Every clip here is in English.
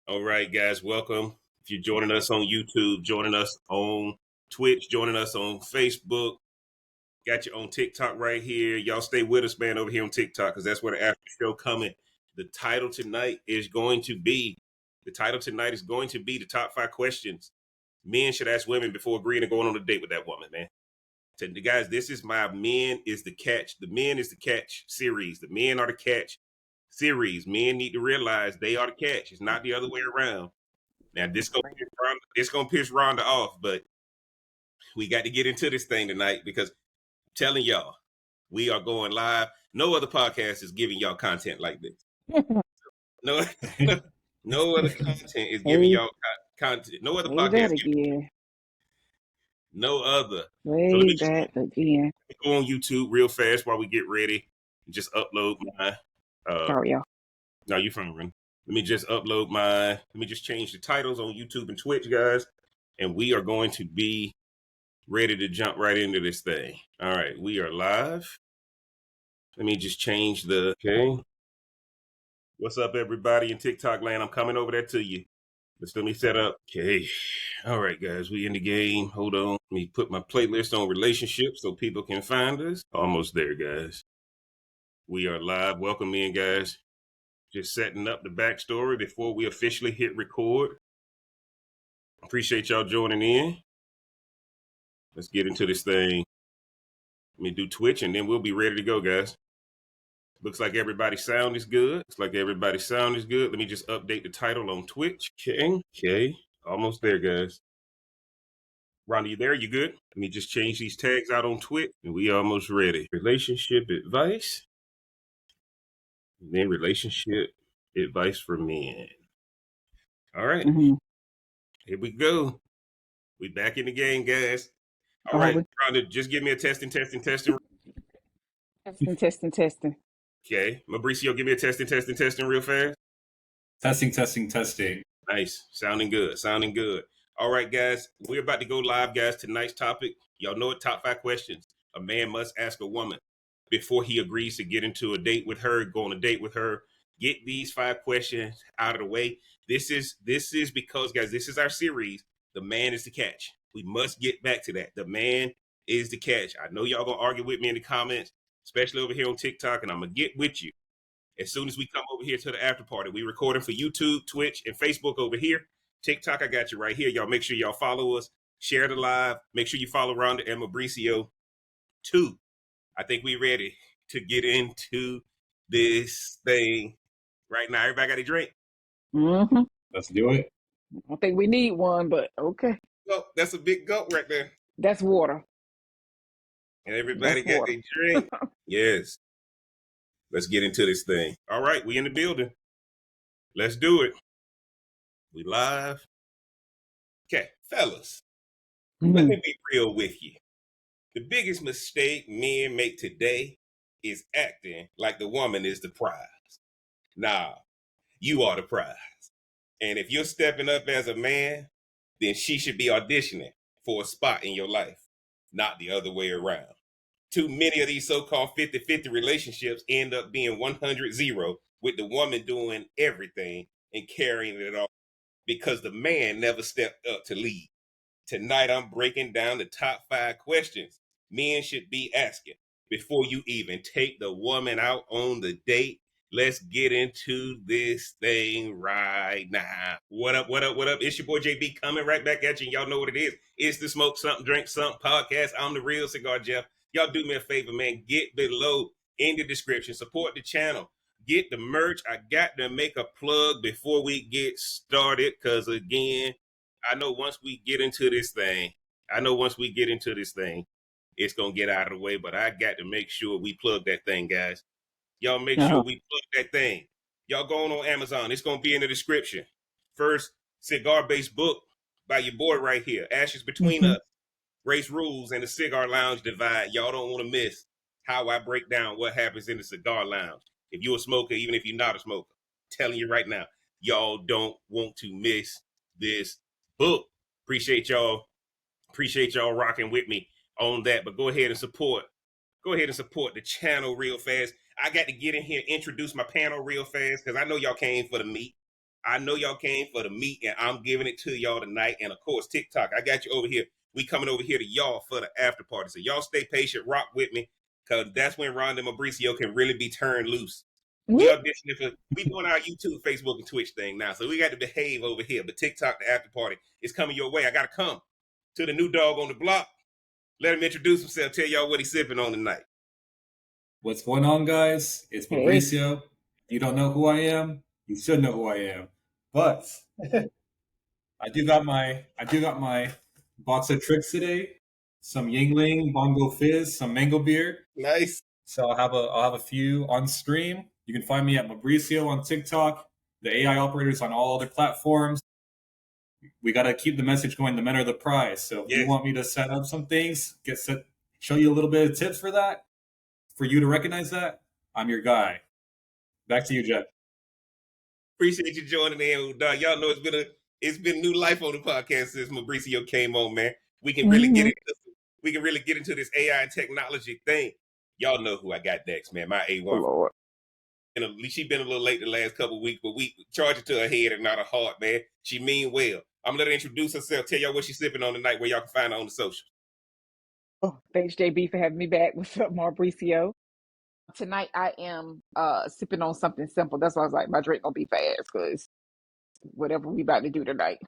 All right, guys, welcome. If you're joining us on YouTube, joining us on Twitch, joining us on Facebook, got you on TikTok right here. Y'all stay with us, man, over here on TikTok, because that's where the after show coming. The title tonight is going to be the top 5 questions men should ask women before agreeing to going on a date with that woman, man. So, guys, this is my Men is the Catch. The Men is the Catch series. The men are the catch series. Men need to realize they are the catch. It's not the other way around. Now, this gonna piss Rhonda off, but we got to get into this thing tonight because I'm telling y'all, we are going live. No other podcast is giving y'all content like this. No, no other content is giving y'all content. No other podcast. No other. So let me go on YouTube real fast while we get ready and just upload my. Sorry, y'all. No, you're fine, Ren. Let me just upload my. Let me just change the titles on YouTube and Twitch, guys, and we are going to be ready to jump right into this thing. All right, we are live. Let me just change the. Okay. What's up, everybody in TikTok land? I'm coming over there to you. Let me set up. Okay. All right, guys, we in the game. Hold on. Let me put my playlist on relationships so people can find us. Almost there, guys. We are live. Welcome in, guys. Just setting up the backstory before we officially hit record. Appreciate y'all joining in. Let's get into this thing. Let me do Twitch and then we'll be ready to go, guys. Looks like everybody's sound is good. Let me just update the title on Twitch. Okay. Almost there, guys. Rhonda, you there? You good? Let me just change these tags out on Twitch and we almost ready. Relationship advice. And then relationship advice for men. All right. Mm-hmm. Here we go. We back in the game, guys. All right. Rhonda, just give me a testing. Testing. Okay. Mauricio, give me a testing real fast. Testing. Nice. Sounding good. All right, guys. We're about to go live, guys. Tonight's topic, y'all know it, top 5 questions a man must ask a woman before he agrees to get into a date with her, go on a date with her. Get these 5 questions out of the way. This is because, guys, this is our series. The man is the catch. We must get back to that. The man is the catch. I know y'all gonna argue with me in the comments, especially over here on TikTok, and I'm gonna get with you as soon as we come over here to the after party. We recording for YouTube, Twitch, and Facebook over here. TikTok, I got you right here. Y'all make sure y'all follow us, share the live. Make sure you follow Rhonda and Mauricio too. I think we ready to get into this thing right now. Everybody got a drink? Mm-hmm. Let's do it. I don't think we need one, but okay. Oh, that's a big gulp right there. That's water. And everybody got their drink. Yes. Let's get into this thing. All right, we in the building. Let's do it. We live. Okay, fellas, let me be real with you. The biggest mistake men make today is acting like the woman is the prize. Nah, you are the prize. And if you're stepping up as a man, then she should be auditioning for a spot in your life, not the other way around. Too many of these so-called 50-50 relationships end up being 100-0 with the woman doing everything and carrying it all because the man never stepped up to lead. Tonight, I'm breaking down the top 5 questions men should be asking before you even take the woman out on the date. Let's get into this thing right now. What up? It's your boy JB coming right back at you. And y'all know what it is. It's the Smoke Something, Drink Something podcast. I'm the real Cigar Jeff. Y'all do me a favor, man. Get below in the description. Support the channel. Get the merch. I got to make a plug before we get started because, again, I know once we get into this thing, it's going to get out of the way, but I got to make sure we plug that thing, guys. Y'all make sure we plug that thing. Y'all going on Amazon. It's going to be in the description. First cigar-based book by your boy right here, Ashes Between Us, Race Rules, and the Cigar Lounge Divide. Y'all don't want to miss how I break down what happens in the cigar lounge. If you're a smoker, even if you're not a smoker, I'm telling you right now, y'all don't want to miss this book. Appreciate y'all rocking with me on that. But go ahead and support the channel real fast. I got to get in here, introduce my panel real fast because I know y'all came for the meat. I know y'all came for the meat, and I'm giving it to y'all tonight. And of course, TikTok, I got you over here. We coming over here to y'all for the after party. So y'all stay patient, rock with me, because that's when Rhonda and Mauricio can really be turned loose. We auditioning for, we doing our YouTube, Facebook, and Twitch thing now. So we got to behave over here. But TikTok, the after party, is coming your way. I got to come to the new dog on the block. Let him introduce himself, tell y'all what he's sipping on tonight. What's going on, guys? It's Mauricio. If you don't know who I am, you should know who I am. But I do got my box of tricks today. Some Yingling, Bongo Fizz, some mango beer. Nice. So I'll have a few on stream. You can find me at Mauricio on TikTok. The AI operators on all other platforms. We got to keep the message going. The men are the prize. So if you want me to set up some things, show you a little bit of tips for that, for you to recognize that, I'm your guy. Back to you, Jeff. Appreciate you joining in. Y'all know it's been new life on the podcast since Mauricio came on, man. We can really get into this AI and technology thing. Y'all know who I got next, man. My A1. Oh, Lord. And she been a little late the last couple of weeks, but we charge it to her head and not her heart, man. She mean well. I'm gonna let her introduce herself, tell y'all what she's sipping on tonight, where y'all can find her on the social. Oh, thanks, JB, for having me back. What's up, Mauricio? Tonight I am sipping on something simple. That's why I was like, my drink gonna be fast because whatever we about to do tonight.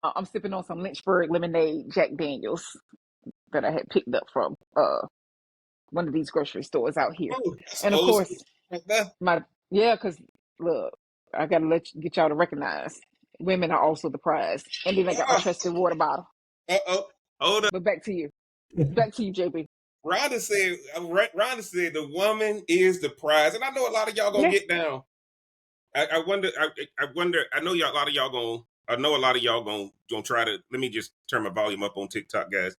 I'm sipping on some Lynchburg lemonade Jack Daniels that I had picked up from one of these grocery stores out here. Oh, and of course, because look, I gotta get y'all to recognize women are also the prize. And then I got my trusted water bottle. Hold up. But back to you. Back to you, JB. Rhonda said the woman is the prize. And I know a lot of y'all gonna get down. I wonder, I know a lot of y'all gonna try to, let me just turn my volume up on TikTok, guys.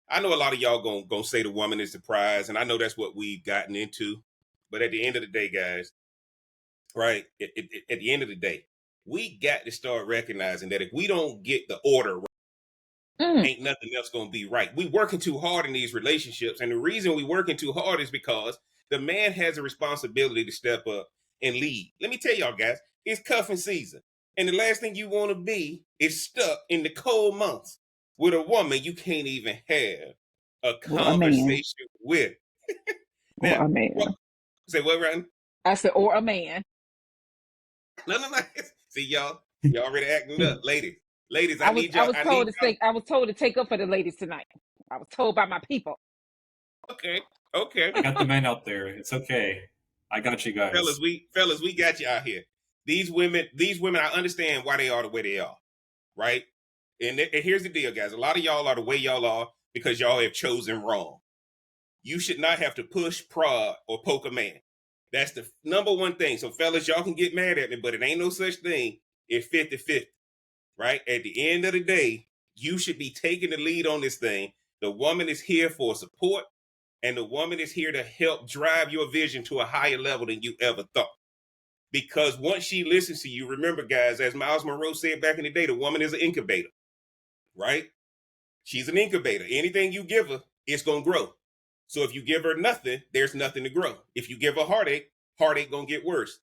I know a lot of y'all gonna say the woman is the prize, and I know that's what we've gotten into. But at the end of the day, guys, right? At the end of the day, we got to start recognizing that if we don't get the order right, ain't nothing else gonna be right. We working too hard in these relationships, and the reason we working too hard is because the man has a responsibility to step up and lead. Let me tell y'all, guys, it's cuffing season, and the last thing you want to be is stuck in the cold months with a woman you can't even have a conversation with. Now, or a man. Say what, Ryan? I said, or a man. No. See, y'all already acting up, ladies. Ladies, I need y'all. I was told to take up for the ladies tonight. I was told by my people. Okay. I got the men out there. It's okay. I got you guys. Fellas, we got you out here. These women, I understand why they are the way they are, right? And here's the deal, guys. A lot of y'all are the way y'all are because y'all have chosen wrong. You should not have to push, prod, or poke a man. That's the number one thing. So, fellas, y'all can get mad at me, but it ain't no such thing as 50-50, right? At the end of the day, you should be taking the lead on this thing. The woman is here for support, and the woman is here to help drive your vision to a higher level than you ever thought. Because once she listens to you, remember, guys, as Miles Monroe said back in the day, the woman is an incubator, right? She's an incubator. Anything you give her, it's going to grow. So if you give her nothing, there's nothing to grow. If you give her heartache going to get worse,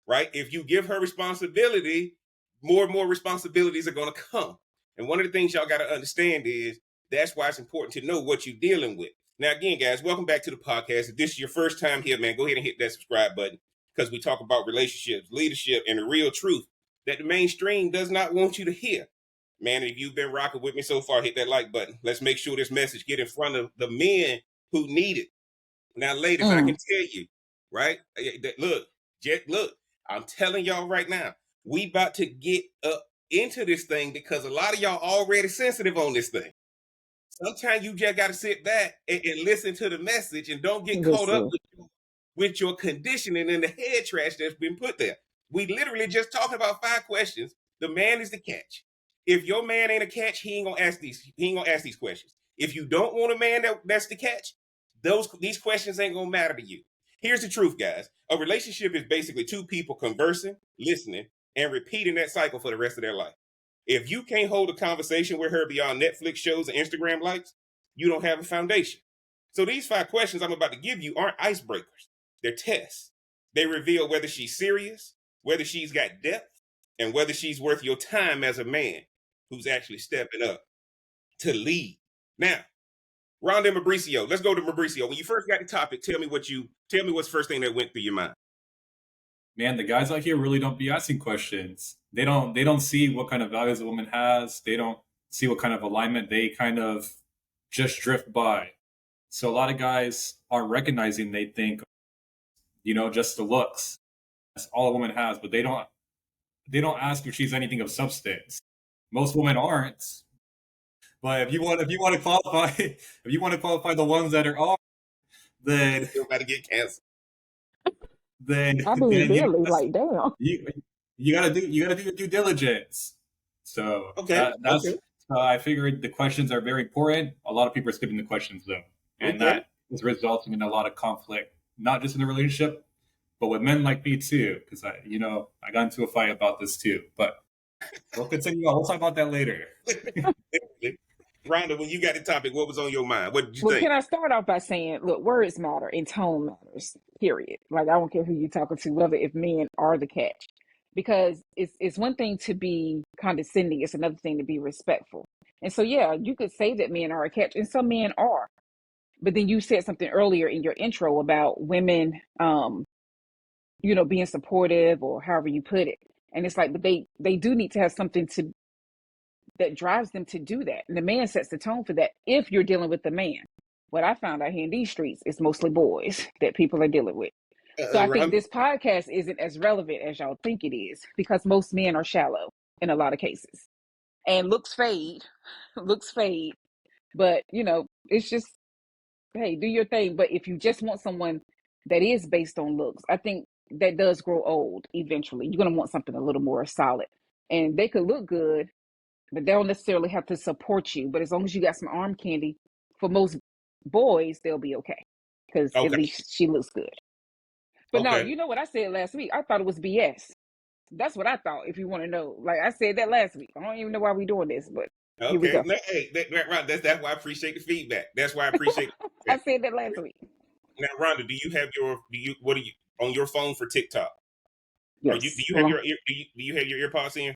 right? If you give her responsibility, more and more responsibilities are going to come. And one of the things y'all got to understand is that's why it's important to know what you're dealing with. Now, again, guys, welcome back to the podcast. If this is your first time here, man, go ahead and hit that subscribe button because we talk about relationships, leadership, and the real truth that the mainstream does not want you to hear. Man, if you've been rocking with me so far, hit that like button. Let's make sure this message get in front of the men who need it. Now, ladies, I can tell you, right? Look, I'm telling y'all right now, we about to get up into this thing because a lot of y'all already sensitive on this thing. Sometimes you just got to sit back and listen to the message and don't get caught up with your conditioning and the head trash that's been put there. We literally just talking about 5 questions. The man is the catch. If your man ain't a catch, he ain't gonna ask these questions. If you don't want a man that's the catch, these questions ain't gonna matter to you. Here's the truth, guys. A relationship is basically 2 people conversing, listening, and repeating that cycle for the rest of their life. If you can't hold a conversation with her beyond Netflix shows and Instagram likes, you don't have a foundation. So these 5 questions I'm about to give you aren't icebreakers. They're tests. They reveal whether she's serious, whether she's got depth, and whether she's worth your time as a man who's actually stepping up to lead. Now, Rhonda and Mauricio, let's go to Mauricio. When you first got the topic, tell me what's the first thing that went through your mind. Man, the guys out here really don't be asking questions. They don't see what kind of values a woman has. They don't see what kind of alignment. They kind of just drift by. So a lot of guys aren't recognizing. They think, just the looks. That's all a woman has, but they don't ask if she's anything of substance. Most women aren't. But if you want to qualify the ones that are, then you're about to get canceled. Then I mean, really, like, damn. You gotta do your due diligence. So that's I figured the questions are very important. A lot of people are skipping the questions though, and that is resulting in a lot of conflict, not just in the relationship, but with men like me too. Because I got into a fight about this too. But we'll continue on. We'll talk about that later. Rhonda, when you got the topic, what was on your mind? What did you think? Can I start off by saying, look, words matter and tone matters, period. Like, I don't care who you're talking to, whether if men are the catch. Because it's one thing to be condescending, it's another thing to be respectful. And so, yeah, you could say that men are a catch, and some men are. But then you said something earlier in your intro about women, being supportive, or however you put it. And it's like, but they do need to have something that drives them to do that. And the man sets the tone for that if you're dealing with the man. What I found out here in these streets is mostly boys that people are dealing with. So I think this podcast isn't as relevant as y'all think it is, because most men are shallow in a lot of cases. And looks fade. But, it's just, hey, do your thing. But if you just want someone that is based on looks, I think that does grow old eventually. You're going to want something a little more solid. And they could look good, but they don't necessarily have to support you. But as long as you got some arm candy, for most boys, they'll be okay. Because at least she looks good. But no, you know what I said last week? I thought it was BS. That's what I thought, if you want to know. Like, I said that last week. I don't even know why we're doing this, but here we go. Hey, that's why I appreciate the feedback. That's why I appreciate I said that last week. Now, Rhonda, what are you on your phone for TikTok? Yes. Do you have your earpods in?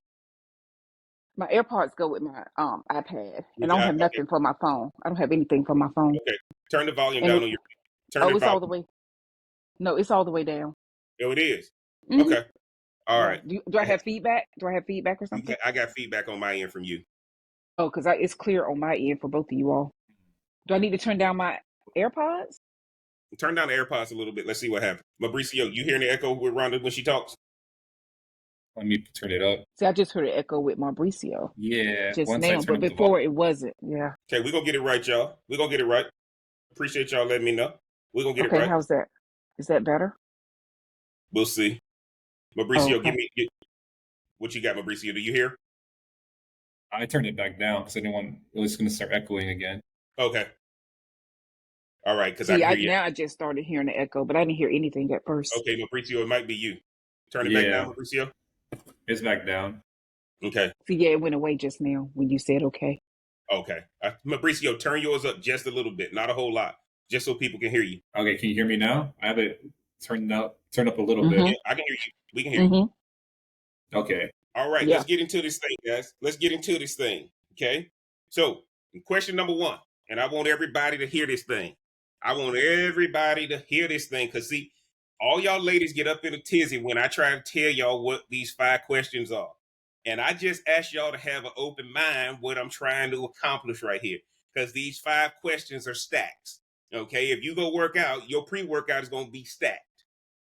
My AirPods go with my iPad, and I don't have nothing for my phone. I don't have anything for my phone. Okay, turn the volume down on your. It's all the way. No, it's all the way down. Oh, it is. Mm-hmm. Okay. All right. Do I have feedback? Do I have feedback or something? I got feedback on my end from you. Oh, because it's clear on my end for both of you all. Do I need to turn down my AirPods? Turn down the AirPods a little bit. Let's see what happens. Mauricio, you hearing the echo with Rhonda when she talks? Let me turn it up. See, I just heard an echo with Mauricio. Yeah. Just now, but before it wasn't. Yeah. Okay, we're going to get it right, y'all. We're going to get it right. Appreciate y'all letting me know. We're going to get it right. Okay, how's that? Is that better? We'll see. Mauricio, give me what you got, Mauricio. Do you hear? I turned it back down because I didn't want it was going to start echoing again. Okay. All right, because now I just started hearing the echo, but I didn't hear anything at first. Okay, Mauricio, it might be you. Turn it back down, Mauricio. It's back down. Okay. See, yeah, it went away just now when you said okay. Okay. Mauricio, turn yours up just a little bit, not a whole lot, just so people can hear you. Okay, can you hear me now? I have it turned up a little bit. Yeah, I can hear you. We can hear you. Okay. All right, let's get into this thing, guys. Let's get into this thing, okay? So, question number 1, and I want everybody to hear this thing. Because, see, all y'all ladies get up in a tizzy when I try to tell y'all what these 5 questions are. And I just ask y'all to have an open mind what I'm trying to accomplish right here. Because these 5 questions are stacks, okay? If you go work out, your pre-workout is going to be stacked,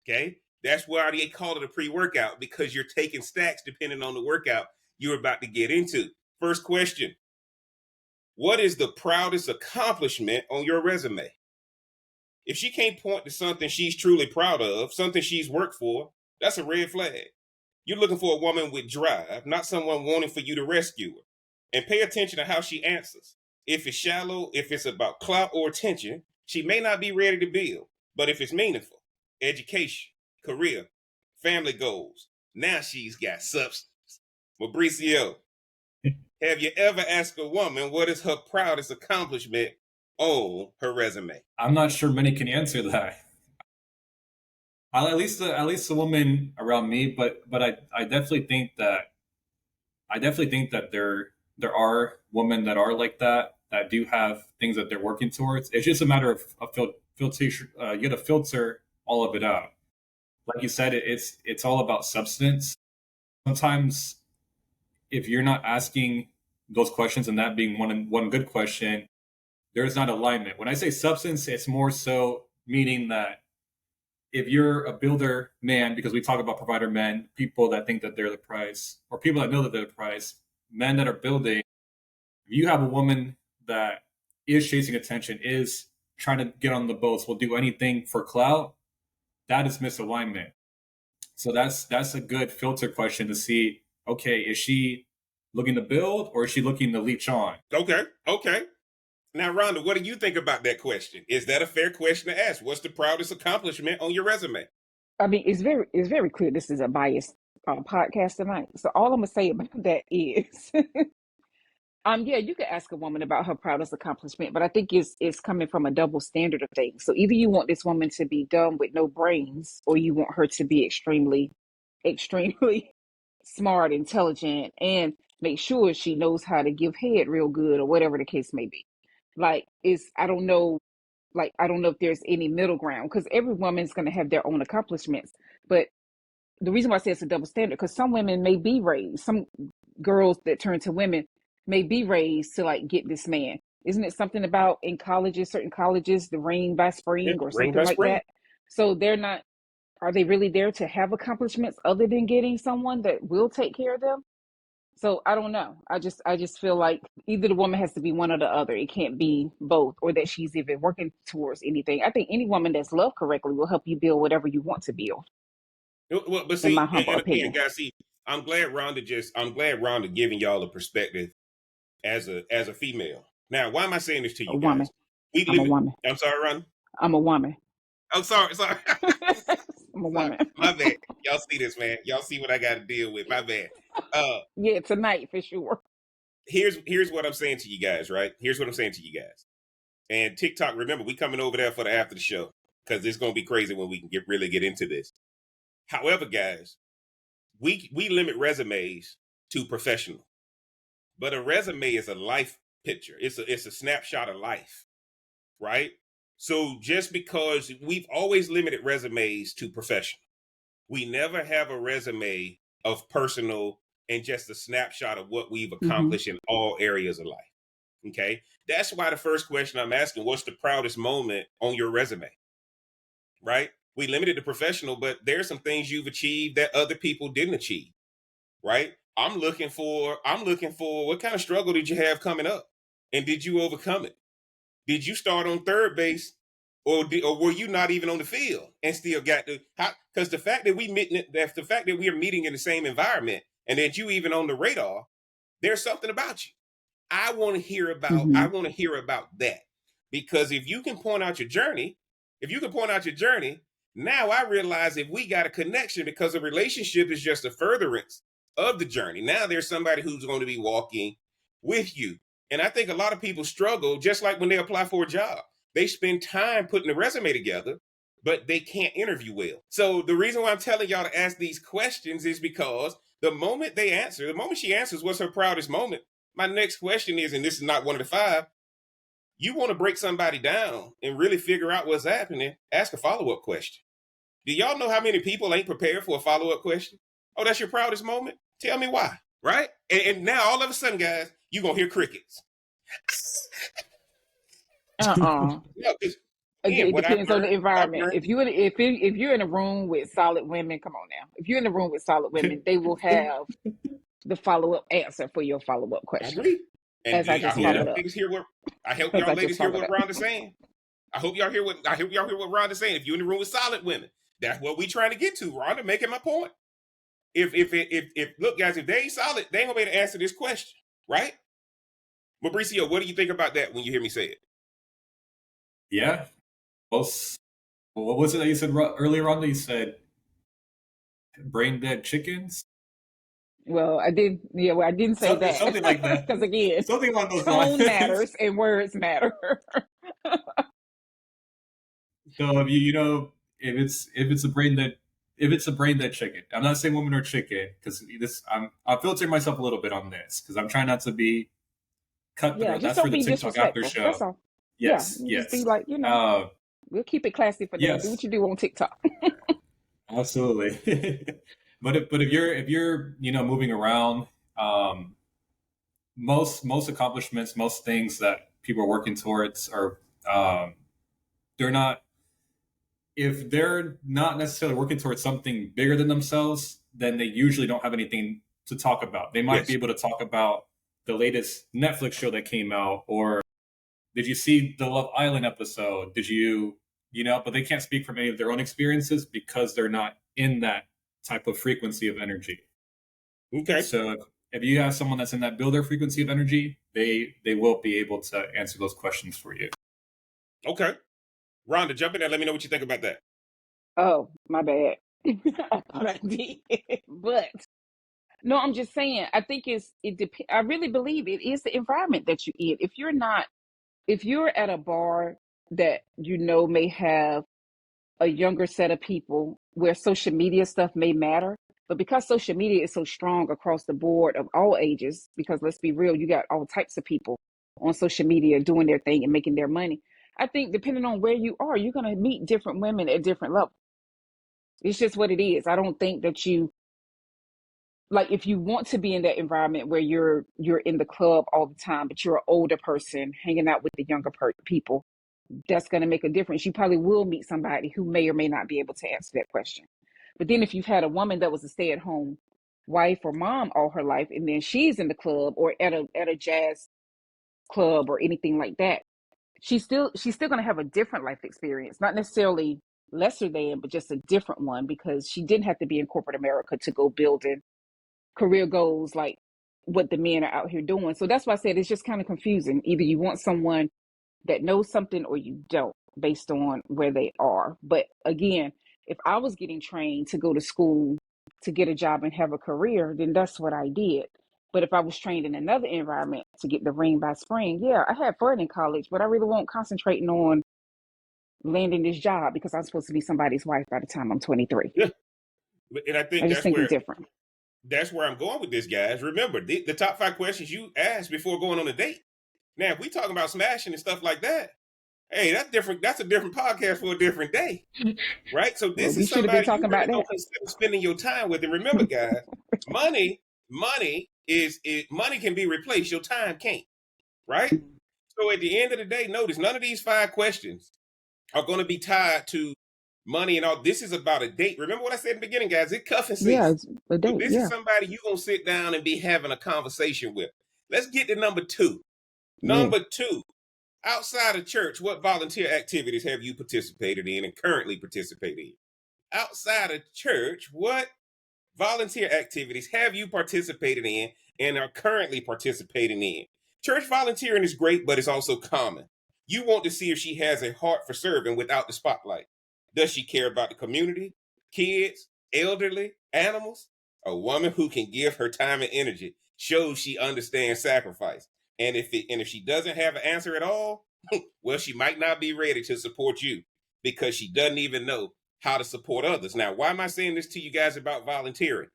okay? That's why they call it a pre-workout, because you're taking stacks depending on the workout you're about to get into. First question. What is the proudest accomplishment on your resume? If she can't point to something she's truly proud of, something she's worked for, that's a red flag. You're looking for a woman with drive, not someone wanting for you to rescue her. And pay attention to how she answers. If it's shallow, if it's about clout or attention, she may not be ready to build. But if it's meaningful, education, career, family goals, now she's got substance. Mauricio, have you ever asked a woman what is her proudest accomplishment on her resume? I'm not sure many can answer that. At least the woman around me, but I definitely think that there are women that are like that do have things that they're working towards. It's just a matter of filtration. You got to filter all of it out. Like you said, it's all about substance. Sometimes if you're not asking those questions, and that being one good question, there's not alignment. When I say substance, it's more so meaning that if you're a builder man, because we talk about provider men, people that think that they're the price, or people that know that they're the price, men that are building, if you have a woman that is chasing attention, is trying to get on the boats, will do anything for clout, that is misalignment. So that's a good filter question to see, okay, is she looking to build or is she looking to leech on? Okay. Now, Rhonda, what do you think about that question? Is that a fair question to ask? What's the proudest accomplishment on your resume? I mean, it's very clear this is a biased podcast tonight. So all I'm gonna say about that is, yeah, you could ask a woman about her proudest accomplishment, but I think it's coming from a double standard of things. So either you want this woman to be dumb with no brains, or you want her to be extremely smart, intelligent, and make sure she knows how to give head real good, or whatever the case may be. Like, I don't know. Like, I don't know if there's any middle ground, because every woman's going to have their own accomplishments. But the reason why I say it's a double standard, because some women may be raised, some girls that turn to women may be raised to like get this man. Isn't it something about in colleges, certain colleges, the ring by spring or Ring something by like spring. that? So they're not, are they really there to have accomplishments other than getting someone that will take care of them? So I don't know. I just feel like either the woman has to be one or the other. It can't be both, or that she's even working towards anything. I think any woman that's loved correctly will help you build whatever you want to build. Well, but In my see, humble and again, opinion, guys, see, I'm glad Rhonda giving y'all a perspective as a female. Now, why am I saying this to a you woman. guys? We I'm a live. woman. I'm sorry, Rhonda. I'm a woman. I'm sorry. I'm a Sorry, woman. my bad. Y'all see this, man? Y'all see what I got to deal with? My bad. Yeah, tonight for sure. Here's what I'm saying to you guys. Right? Here's what I'm saying to you guys. And TikTok, remember, we coming over there for the after the show because it's gonna be crazy when we can really get into this. However, guys, we limit resumes to professional, but a resume is a life picture. It's a snapshot of life, right? So just because we've always limited resumes to professional, we never have a resume of personal and just a snapshot of what we've accomplished in all areas of life. Okay. That's why the first question I'm asking, what's the proudest moment on your resume? Right? We limited the professional, but there's some things you've achieved that other people didn't achieve. Right? I'm looking for what kind of struggle did you have coming up? And did you overcome it? Did you start on third base, or were you not even on the field and still got to? Because the fact that we are meeting in the same environment and that you even on the radar, there's something about you. I want to hear about that, because if you can point out your journey, now I realize if we got a connection, because a relationship is just a furtherance of the journey. Now there's somebody who's going to be walking with you. And I think a lot of people struggle, just like when they apply for a job. They spend time putting the resume together, but they can't interview well. So the reason why I'm telling y'all to ask these questions is because the moment she answers what's her proudest moment, my next question is, and this is not one of the five, you want to break somebody down and really figure out what's happening, ask a follow-up question. Do y'all know how many people ain't prepared for a follow-up question? Oh, that's your proudest moment? Tell me why, right? And now all of a sudden, guys, you're going to hear crickets. No, again, it what I've depends on the learned, environment. If you're in a room with solid women, come on now. If you're in a room with solid women, they will have the follow-up answer for your follow-up I question. agree. And As I just followed up. I hope As y'all I ladies just hear followed what up. Rhonda's saying. I hope y'all hear what Rhonda's saying. If you're in the room with solid women, that's what we trying to get to. Rhonda making my point. If look, guys, if they ain't solid, they ain't gonna be able to answer this question, right? Mauricio, what do you think about that when you hear me say it? Yeah. What was it that you said earlier on? That you said brain dead chickens. Well, I did. Yeah, well, I didn't say that. Something like that. Because again, Something along those tone lines. matters and words matter. So if if it's a brain dead chicken. I'm not saying woman or chicken because I'm filtering myself a little bit on this because I'm trying not to be cutthroat. just That's for don't the be TikTok after disrespectful. That's show. all. Yeah, Yes, you just be yes. like, we'll keep it classy for now. Do what Yes, you do on TikTok. absolutely. But if you're moving around, um, most accomplishments, most things that people are working towards are they're not if they're not necessarily working towards something bigger than themselves, then they usually don't have anything to talk about. They might be able to talk about the latest Netflix show that came out, or did you see the Love Island episode? Did but they can't speak from any of their own experiences because they're not in that type of frequency of energy. Okay. So if you have someone that's in that builder frequency of energy, they will be able to answer those questions for you. Okay. Rhonda, jump in there. Let me know what you think about that. Oh, my bad. I thought I did. But no, I'm just saying, I think I really believe it is the environment that you're in. If you're at a bar that may have a younger set of people where social media stuff may matter, but because social media is so strong across the board of all ages, because let's be real, you got all types of people on social media doing their thing and making their money. I think depending on where you are, you're going to meet different women at different levels. It's just what it is. I don't think that if you want to be in that environment where you're in the club all the time, but you're an older person hanging out with the younger people, that's going to make a difference. You probably will meet somebody who may or may not be able to answer that question. But then if you've had a woman that was a stay-at-home wife or mom all her life, and then she's in the club or at a jazz club or anything like that, she's still going to have a different life experience, not necessarily lesser than, but just a different one, because she didn't have to be in corporate America to go building career goals like what the men are out here doing. So that's why I said it's just kind of confusing. Either you want someone that knows something or you don't, based on where they are. But again, if I was getting trained to go to school to get a job and have a career, then that's what I did. But if I was trained in another environment to get the ring by spring, yeah, I had fun in college, but I really won't concentrating on landing this job because I'm supposed to be somebody's wife by the time I'm 23. Yeah. And I think just think it's different. That's where I'm going with this, guys. Remember, the top 5 questions you ask before going on a date. Now, if we talking about smashing and stuff like that, hey, that's different. That's a different podcast for a different day, right? So this is somebody you really don't consider spending your time with. And remember, guys, money can be replaced. Your time can't, right? So at the end of the day, notice none of these 5 questions are going to be tied to money and all. This is about a date. Remember what I said in the beginning, guys? It's cuffing season. Yeah, it's a date. So this is somebody you're going to sit down and be having a conversation with. Let's get to number 2. Number 2, outside of church, what volunteer activities have you participated in and currently participate in? Outside of church, what volunteer activities have you participated in and are currently participating in? Church volunteering is great, but it's also common. You want to see if she has a heart for serving without the spotlight. Does she care about the community, kids, elderly, animals? A woman who can give her time and energy shows she understands sacrifice. And if she doesn't have an answer at all, well, she might not be ready to support you because she doesn't even know how to support others. Now, why am I saying this to you guys about volunteering?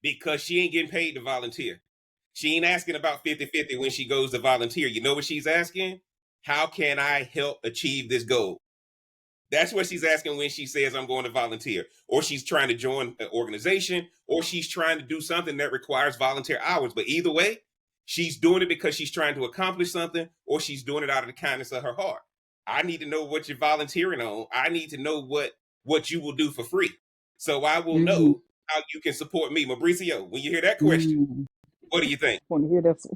Because she ain't getting paid to volunteer. She ain't asking about 50-50 when she goes to volunteer. You know what she's asking? How can I help achieve this goal? That's what she's asking when she says, I'm going to volunteer. Or she's trying to join an organization, or she's trying to do something that requires volunteer hours. But either way, she's doing it because she's trying to accomplish something, or she's doing it out of the kindness of her heart. I need to know what you're volunteering on. I need to know what you will do for free, so I will know how you can support me. Mauricio, when you hear that question, what do you think? I want to hear this.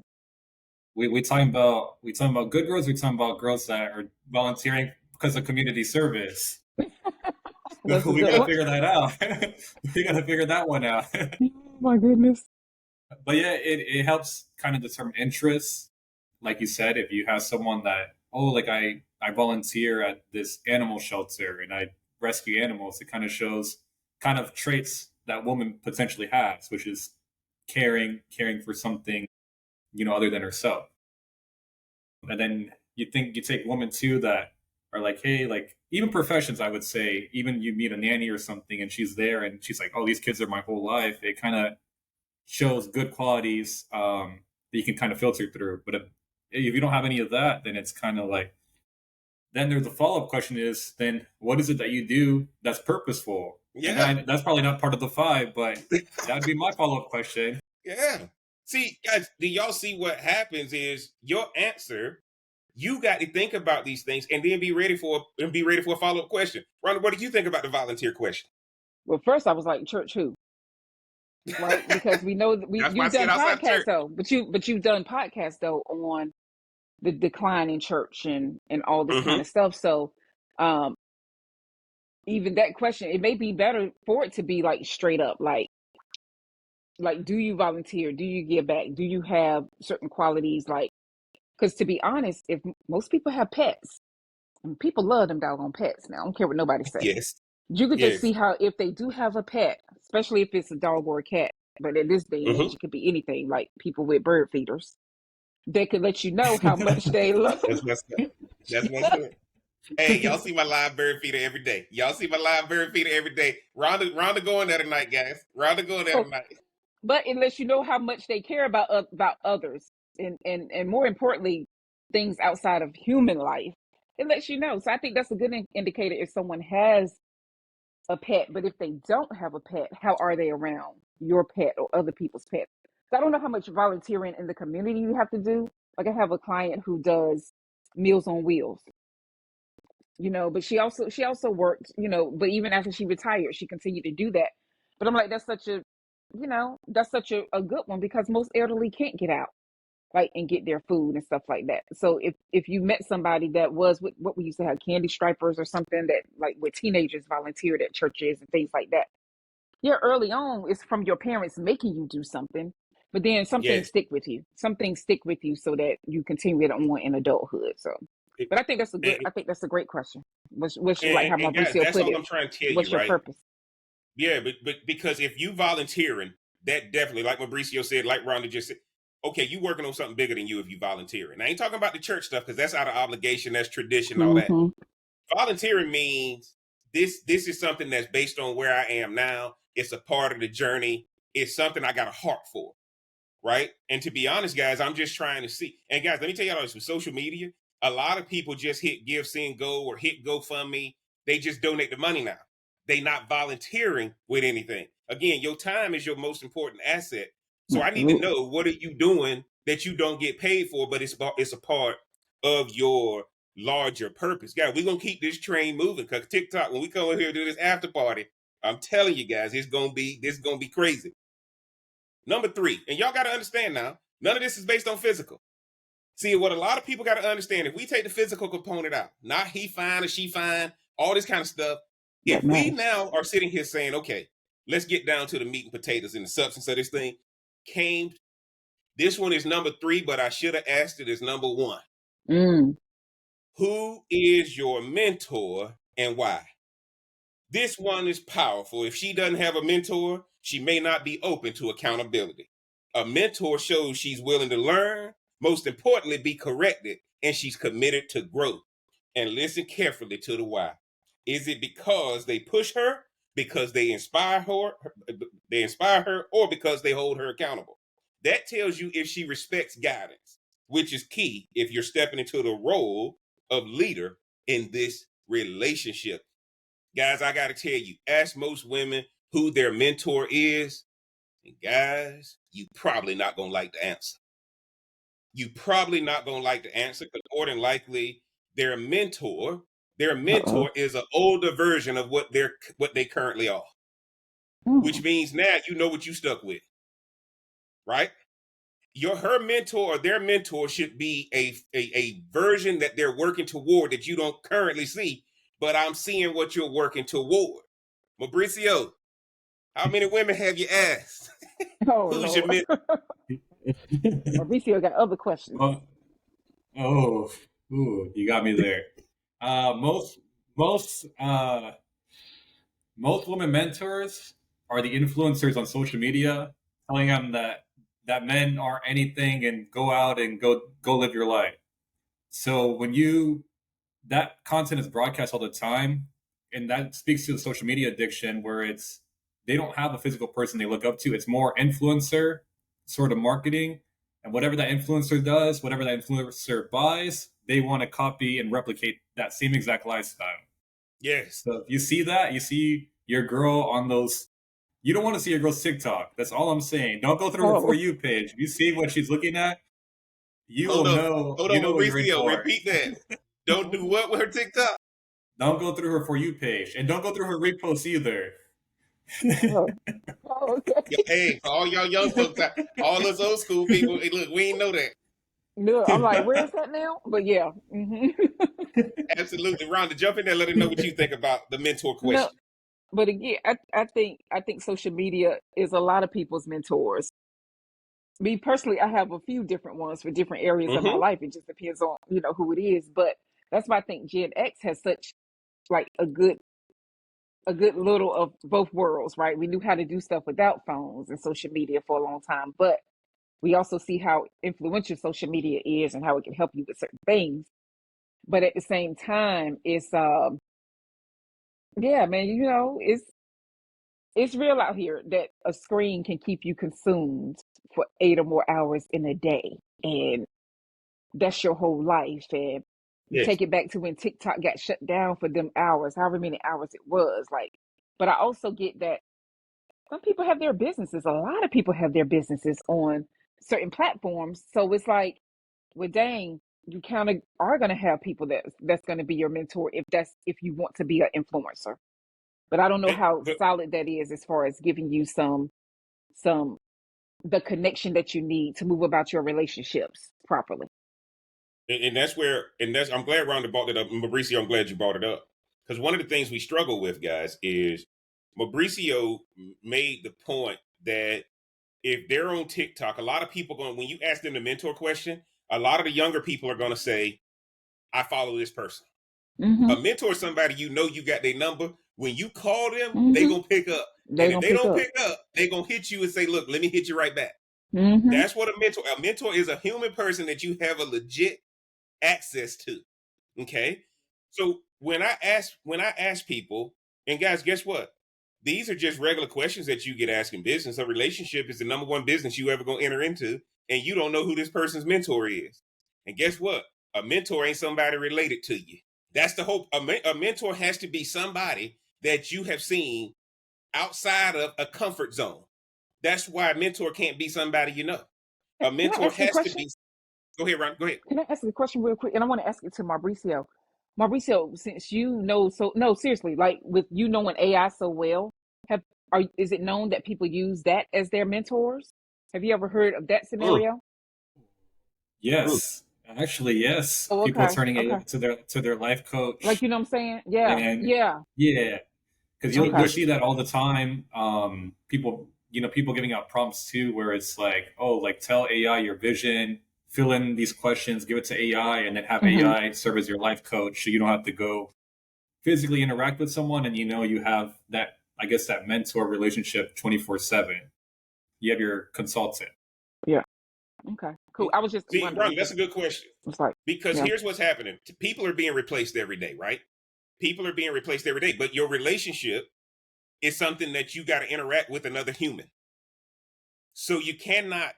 We talking about good girls. We talking about girls that are volunteering because of community service. We gotta figure that out. We gotta figure that one out. Oh my goodness. But yeah, it helps kind of determine interests. Like you said, if you have someone that, I volunteer at this animal shelter and I rescue animals, it kind of shows kind of traits that woman potentially has, which is caring for something, other than herself. And then you take women too that Or like, hey, like even professions, I would say, even you meet a nanny or something and she's there and she's like, oh, these kids are my whole life. It kind of shows good qualities that you can kind of filter through. But if you don't have any of that, then it's kind of like, then there's a follow up question is, then what is it that you do that's purposeful? Yeah. And that's probably not part of the 5, but that'd be my follow up question. Yeah. See, guys, do y'all see what happens is your answer, you got to think about these things and then be ready for a follow-up question. Rhonda, what do you think about the volunteer question? Well, first I was like, church who? Right? Because we know that you've done podcasts though, but you've done podcasts though on the decline in church and all this kind of stuff. So even that question, it may be better for it to be like straight up, like do you volunteer? Do you give back? Do you have certain qualities? Like, because to be honest, if most people have pets, and people love them doggone pets now, I don't care what nobody says. Yes. You could just see how if they do have a pet, especially if it's a dog or a cat, but in this day and age, it could be anything, like people with bird feeders. They could let you know how much they love. That's what's up. That's what's up. Hey, y'all see my live bird feeder every day. Rhonda going there tonight, guys. Rhonda going there tonight. But it lets you know how much they care about others, and more importantly, things outside of human life. It lets you know. So I think that's a good indicator if someone has a pet. But if they don't have a pet, how are they around your pet or other people's pets? So I don't know how much volunteering in the community you have to do. Like I have a client who does Meals on Wheels, but she also worked, but even after she retired, she continued to do that. But I'm like, that's such a good one because most elderly can't get out, like, and get their food and stuff like that. So if you met somebody that was with what we used to have, candy stripers or something, that like where teenagers volunteered at churches and things like that. Yeah, early on it's from your parents making you do something, but then some things stick with you. Some things stick with you so that you continue it on in adulthood. So, but I think that's a great question. What's like how Mauricio that's put all it. I'm trying to tell What's you, your right? purpose? Yeah, but because if you volunteering, that definitely, like Mauricio said, like Rhonda just said, okay, you working on something bigger than you if you volunteering. I ain't talking about the church stuff because that's out of obligation, that's tradition, all that. Volunteering means this is something that's based on where I am now. It's a part of the journey. It's something I got a heart for, right? And to be honest, guys, I'm just trying to see. And guys, let me tell y'all this, with social media, a lot of people just hit Give, Send, Go or hit GoFundMe. They just donate the money now. They not volunteering with anything. Again, your time is your most important asset. So I need to know, what are you doing that you don't get paid for, but it's a part of your larger purpose. Guys, we're going to keep this train moving because TikTok, when we come over here to do this after party, I'm telling you guys, this is going to be crazy. Number 3, and y'all got to understand now, none of this is based on physical. See, what a lot of people got to understand, if we take the physical component out, not he fine or she fine, all this kind of stuff, if we now are sitting here saying, okay, let's get down to the meat and potatoes and the substance of this thing, this one is number 3, but I should have asked it as number 1. Who is your mentor and why? This one is powerful. If she doesn't have a mentor, she may not be open to accountability. A mentor shows she's willing to learn, most importantly, be corrected, and she's committed to growth. And listen carefully to the why. Is it because they push her, because they inspire her, or because they hold her accountable? That tells you if she respects guidance, which is key if you're stepping into the role of leader in this relationship. Guys, I got to tell you, ask most women who their mentor is. And guys, you probably not going to like the answer. Because more than likely, their mentor is an older version of what they currently are. Which means now you know what you stuck with. Right? Her mentor or their mentor should be a version that they're working toward that you don't currently see, but I'm seeing what you're working toward. Mauricio, how many women have you asked? Who's your mentor? Mauricio got other questions. You got me there. Most women mentors are the influencers on social media, telling them that men aren't anything and go out and go live your life. So when you that content is broadcast all the time, and that speaks to the social media addiction, where they don't have a physical person they look up to. It's more influencer sort of marketing, and whatever that influencer does, whatever that influencer buys, they want to copy and replicate that same exact lifestyle. Yes. So if you see that, you see your girl on those. You don't want to see your girl's TikTok. That's all I'm saying. Don't go through her For You page. If you see what she's looking at, Hold on, you know what you're in Mauricio, for. repeat that. Don't do what with her TikTok? Don't go through her For You page. And don't go through her reposts either. Okay. Hey, for all y'all young folks, all us old school people, hey, look, we ain't know that. No, I'm like, where is that now? But yeah. Absolutely. Rhonda, jump in there, let her know what you think about the mentor question. No, but again, I think social media is a lot of people's mentors. Me personally, I have a few different ones for different areas of my life. It just depends on, who it is. But that's why I think Gen X has such like a good little of both worlds, right? We knew how to do stuff without phones and social media for a long time, but we also see how influential social media is and how it can help you with certain things. But at the same time, it's yeah, man, it's real out here that a screen can keep you consumed for 8 or more hours in a day, and that's your whole life. And you take it back to when TikTok got shut down for them hours, however many hours it was. Like, but I also get that some people have their businesses. A lot of people have their businesses on certain platforms. So it's like, well, dang, you kind of are going to have people that's going to be your mentor if you want to be an influencer. But I don't know how solid that is as far as giving you some the connection that you need to move about your relationships properly. And that's I'm glad Rhonda brought it up. Mauricio, I'm glad you brought it up. Because one of the things we struggle with, guys, is Mauricio made the point that if they're on TikTok, a lot of people when you ask them the mentor question, a lot of the younger people are going to say, I follow this person. A mentor is somebody you got their number. When you call them, they going to pick up. And if they don't pick up, they going to hit you and say, look, let me hit you right back. That's what a mentor is, a human person that you have a legit access to. Okay. So when I ask people, and guys, guess what? These are just regular questions that you get asked in business. A relationship is the number one business you ever gonna enter into, and you don't know who this person's mentor is. And guess what? A mentor ain't somebody related to you. That's the hope. A mentor has to be somebody that you have seen outside of a comfort zone. That's why a mentor can't be somebody you know. A mentor has to be. Go ahead, Ron. Go ahead. Can I ask you a question real quick? And I want to ask it to Mauricio. Mauricio, since you know seriously, like with you knowing AI so well, is it known that people use that as their mentors? Have you ever heard of that scenario? Yes. Actually, yes. Oh, people are okay. turning it to their life coach. Like, you know what I'm saying? Yeah. And yeah. Because you'll see that all the time. People giving out prompts too, where it's like, oh, like tell AI your vision, fill in these questions, give it to AI, and then have AI serve as your life coach, so you don't have to go physically interact with someone, and you have that, I guess, that mentor relationship 24/7. You have your consultant. Yeah. Okay. Cool. I was just wondering. That's a good question. Because here's what's happening. People are being replaced every day, right? People are being replaced every day, but your relationship is something that you got to interact with another human. So you cannot,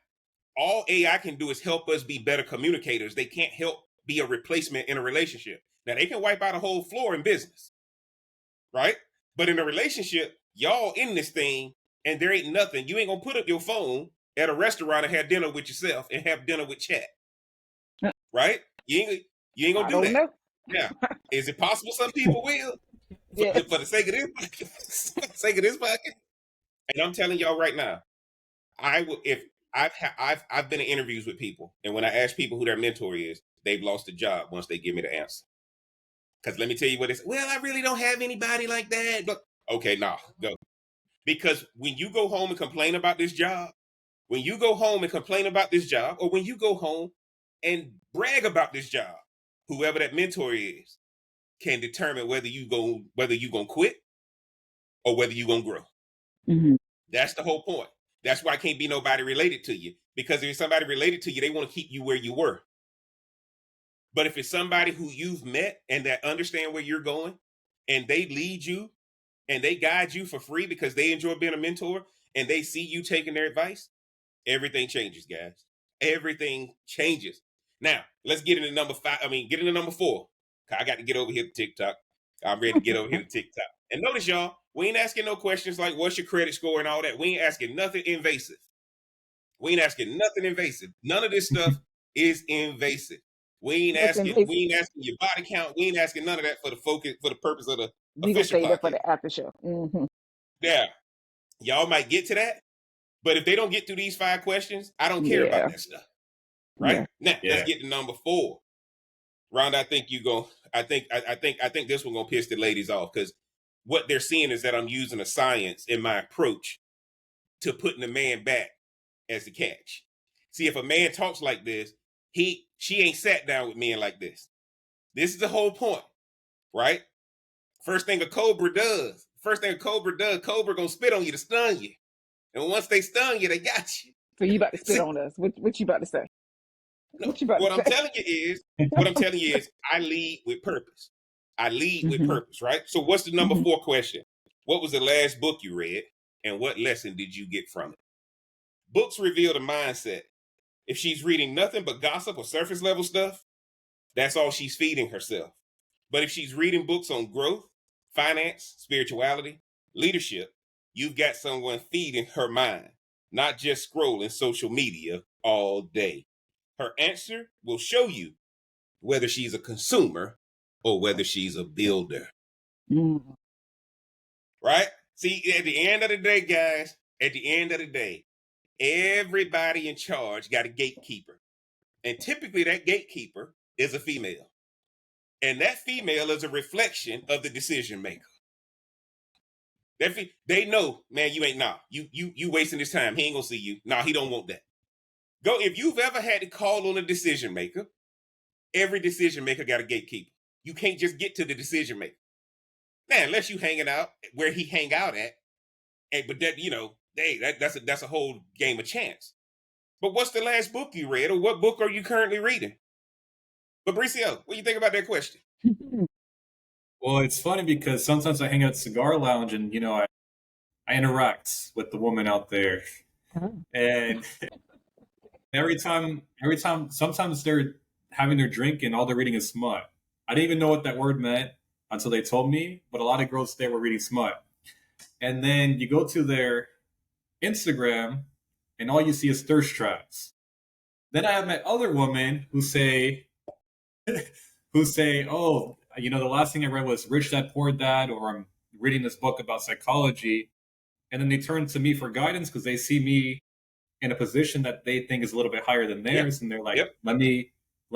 all AI can do is help us be better communicators. They can't help be a replacement in a relationship. Now, they can wipe out a whole floor in business, right? But in a relationship, y'all in this thing, and there ain't nothing. You ain't going to put up your phone at a restaurant and have dinner with yourself and have dinner with chat, right? You ain't going to do that. Know. Now, is it possible some people will? For the sake of this pocket? And I'm telling y'all right now, I've been in interviews with people, and when I ask people who their mentor is, they've lost a job once they give me the answer. Because let me tell you what it's. Well, I really don't have anybody like that. But okay, go. Because when you go home and complain about this job, or when you go home and brag about this job, whoever that mentor is can determine whether you gonna quit or whether you gonna grow. That's the whole point. That's why it can't be nobody related to you. Because if somebody related to you, they want to keep you where you were. But if it's somebody who you've met and that understand where you're going, and they lead you and they guide you for free because they enjoy being a mentor and they see you taking their advice, everything changes, guys. Everything changes. Now, let's get into number 5. Get into number 4. I got to get over here to TikTok. I'm ready to get over here to TikTok. And notice, y'all, we ain't asking no questions like what's your credit score and all that. We ain't asking nothing invasive. We ain't asking nothing invasive. None of this stuff is invasive. We ain't asking your body count. We ain't asking none of that for the purpose of the we official gonna say that for podcast. the after show. Mm-hmm. Yeah. Y'all might get to that, but if they don't get through these 5 questions, I don't care about that stuff. Right? Now, let's get to number 4. Rhonda, I think I think this one gonna piss the ladies off because what they're seeing is that I'm using a science in my approach to putting the man back as the catch. See, if a man talks like this, she ain't sat down with men like this. This is the whole point, right? First thing a cobra does, cobra gonna spit on you to stun you. And once they stun you, they got you. So you about to spit on us. What you about to say? No, what I'm telling you is I lead with purpose. I lead with purpose, right? So what's the number 4 question? What was the last book you read and what lesson did you get from it? Books reveal the mindset. If she's reading nothing but gossip or surface level stuff, that's all she's feeding herself. But if she's reading books on growth, finance, spirituality, leadership, you've got someone feeding her mind, not just scrolling social media all day. Her answer will show you whether she's a consumer or whether she's a builder. Right? See, at the end of the day, guys, everybody in charge got a gatekeeper. And typically that gatekeeper is a female. And that female is a reflection of the decision maker. They know, man, you ain't you wasting this time. He ain't gonna see you. He don't want that. If you've ever had to call on a decision maker, every decision maker got a gatekeeper. You can't just get to the decision maker. Now, unless you hanging out where he hang out at, but that, that's a whole game of chance. But what's the last book you read, or what book are you currently reading? Fabricio, what do you think about that question? Well, it's funny because sometimes I hang out at Cigar Lounge and, I interact with the woman out there. And every time, sometimes they're having their drink and all they're reading is smut. I didn't even know what that word meant until they told me, but a lot of girls there were reading smut. And then you go to their Instagram and all you see is thirst traps. Then I have met other women who say, oh, the last thing I read was Rich Dad Poor Dad, or I'm reading this book about psychology. And then they turn to me for guidance because they see me in a position that they think is a little bit higher than theirs. And they're like, let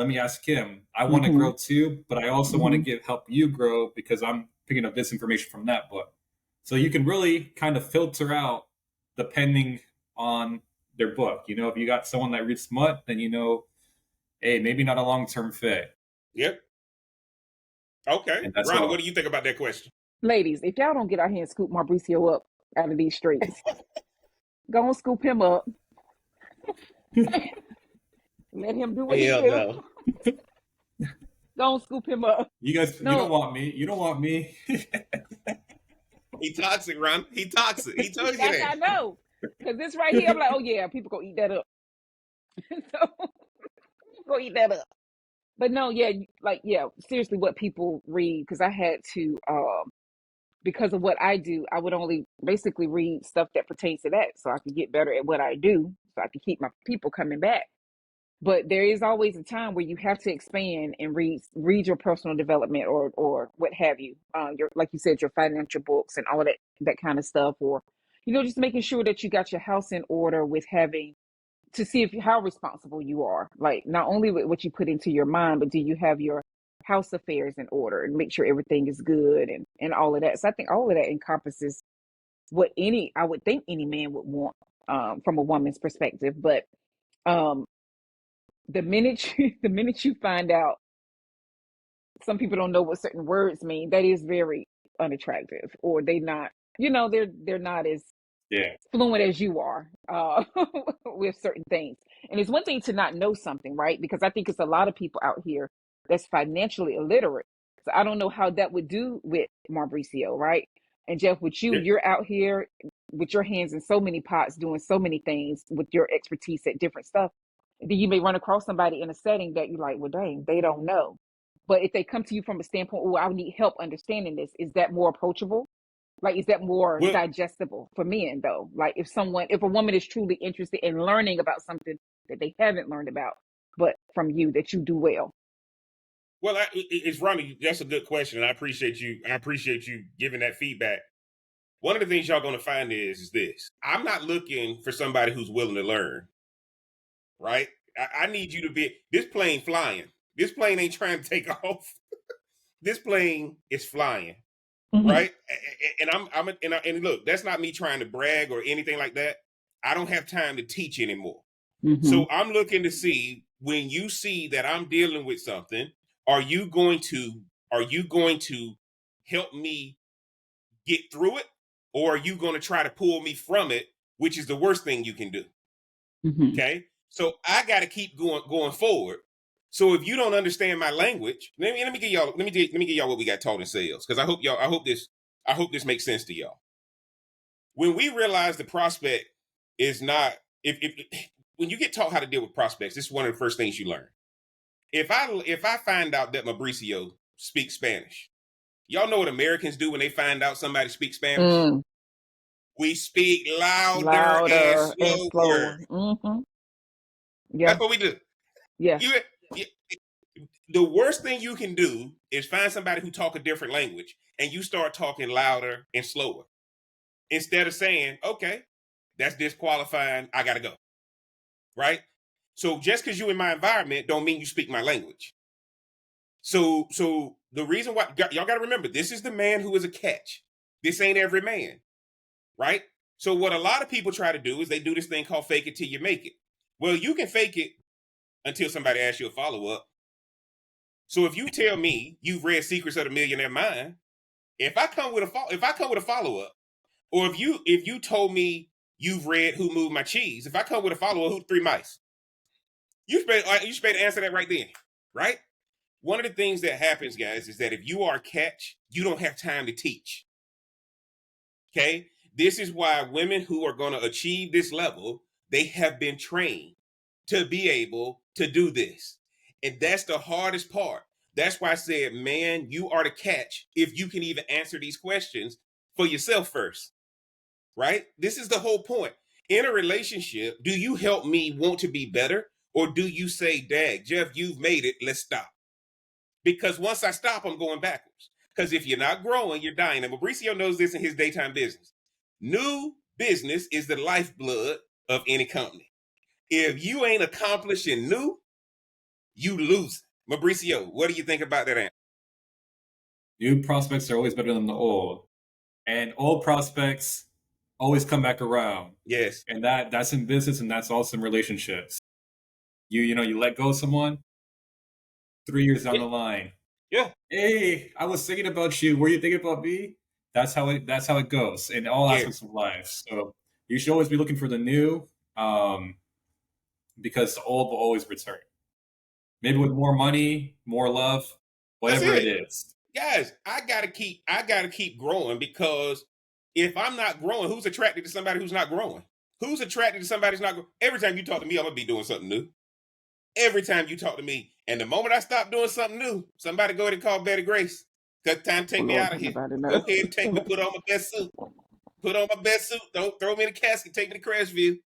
me ask him. I want to grow too, but I also want to help you grow because I'm picking up this information from that book. So you can really kind of filter out depending on their book. If you got someone that reads smut, then hey, maybe not a long-term fit. Yep. Okay. Rhonda, what do you think about that question? Ladies, if y'all don't get out here and scoop Mauricio up out of these streets, go and scoop him up. Let him do what he do. Go and scoop him up. You guys, you don't want me. You don't want me. He toxic, Ron. He toxic. He told you that. I know. Because this right here, I'm like, oh yeah, people go eat that up. So, go eat that up. But no, seriously, what people read, because I had to, because of what I do, I would only basically read stuff that pertains to that so I could get better at what I do, so I could keep my people coming back. But there is always a time where you have to expand and read your personal development or what have you. Your, like you said, your financial books and all of that kind of stuff, or just making sure that you got your house in order with having to see how responsible you are. Like not only with what you put into your mind, but do you have your house affairs in order and make sure everything is good and all of that. So I think all of that encompasses what I would think any man would want from a woman's perspective. But the minute you find out some people don't know what certain words mean, that is very unattractive, or they're not as fluent as you are with certain things. And it's one thing to not know something, right? Because I think it's a lot of people out here that's financially illiterate. So I don't know how that would do with Mauricio, right? And Jeff, with you, Yeah. you're out here with your hands in so many pots, doing so many things with your expertise at different stuff. Then you may run across somebody in a setting that you're like, well, dang, they don't know. But if they come to you from a standpoint, oh, I need help understanding this, is that more approachable? Like, is that more Well, digestible for men though? Like if a woman is truly interested in learning about something that they haven't learned about, but from you that you do well. Well, it's Ronnie. That's a good question, and I appreciate you. I appreciate you giving that feedback. One of the things y'all going to find is this: I'm not looking for somebody who's willing to learn. Right? I need you to be. This plane flying. This plane ain't trying to take off. This plane is flying. Mm-hmm. Right? And look, that's not me trying to brag or anything like that. I don't have time to teach anymore. Mm-hmm. So I'm looking to see, when you see that I'm dealing with something, are you going to help me get through it, or are you going to try to pull me from it, which is the worst thing you can do? Mm-hmm. Okay, so I got to keep going forward. So if you don't understand my language, let me give y'all what we got taught in sales, because I hope this makes sense to y'all. When we realize the prospect is not, if when you get taught how to deal with prospects, this is one of the first things you learn. If I find out that Mauricio speaks Spanish, y'all know what Americans do when they find out somebody speaks Spanish? Mm. We speak louder Louder and and slower. slower. Mm-hmm. Yeah. That's what we do. Yeah. The worst thing you can do is find somebody who talk a different language and you start talking louder and slower. Instead of saying, okay, that's disqualifying, I gotta go. Right? So just because you're in my environment don't mean you speak my language. So the reason why, y'all got to remember, this is the man who is a catch. This ain't every man, right? So what a lot of people try to do is they do this thing called fake it till you make it. Well, you can fake it until somebody asks you a follow-up. So if you tell me you've read Secrets of the Millionaire Mind, if I come with a follow-up, or if you told me you've read Who Moved My Cheese, if I come with a follow-up, who Three Mice? You should be able to answer that right then, right? One of the things that happens, guys, is that if you are a catch, you don't have time to teach. Okay? This is why women who are going to achieve this level, they have been trained to be able to do this. And that's the hardest part. That's why I said, man, you are the catch if you can even answer these questions for yourself first. Right? This is the whole point. In a relationship, do you help me want to be better? Or do you say, Dag, Jeff, you've made it, let's stop? Because once I stop, I'm going backwards. Because if you're not growing, you're dying. And Mauricio knows this in his daytime business. New business is the lifeblood of any company. If you ain't accomplishing new, you lose. Mauricio, what do you think about that answer? New prospects are always better than the old. And old prospects always come back around. Yes. And that's in business, and that's also in relationships. You let go of someone, 3 years down the line. Yeah. Hey, I was thinking about you. Were you thinking about me? That's how it goes in all aspects of life. So you should always be looking for the new, because the old will always return. Maybe with more money, more love, whatever it is. Guys, I gotta keep growing, because if I'm not growing, who's attracted to somebody who's not growing? Who's attracted to somebody who's not growing? Every time you talk to me, I'm gonna be doing something new. Every time you talk to me. And the moment I stop doing something new, somebody go ahead and call Betty Grace. Cut time to take me out of here. Go ahead and take me, put on my best suit. Put on my best suit. Don't throw me in a casket. Take me to Crashville.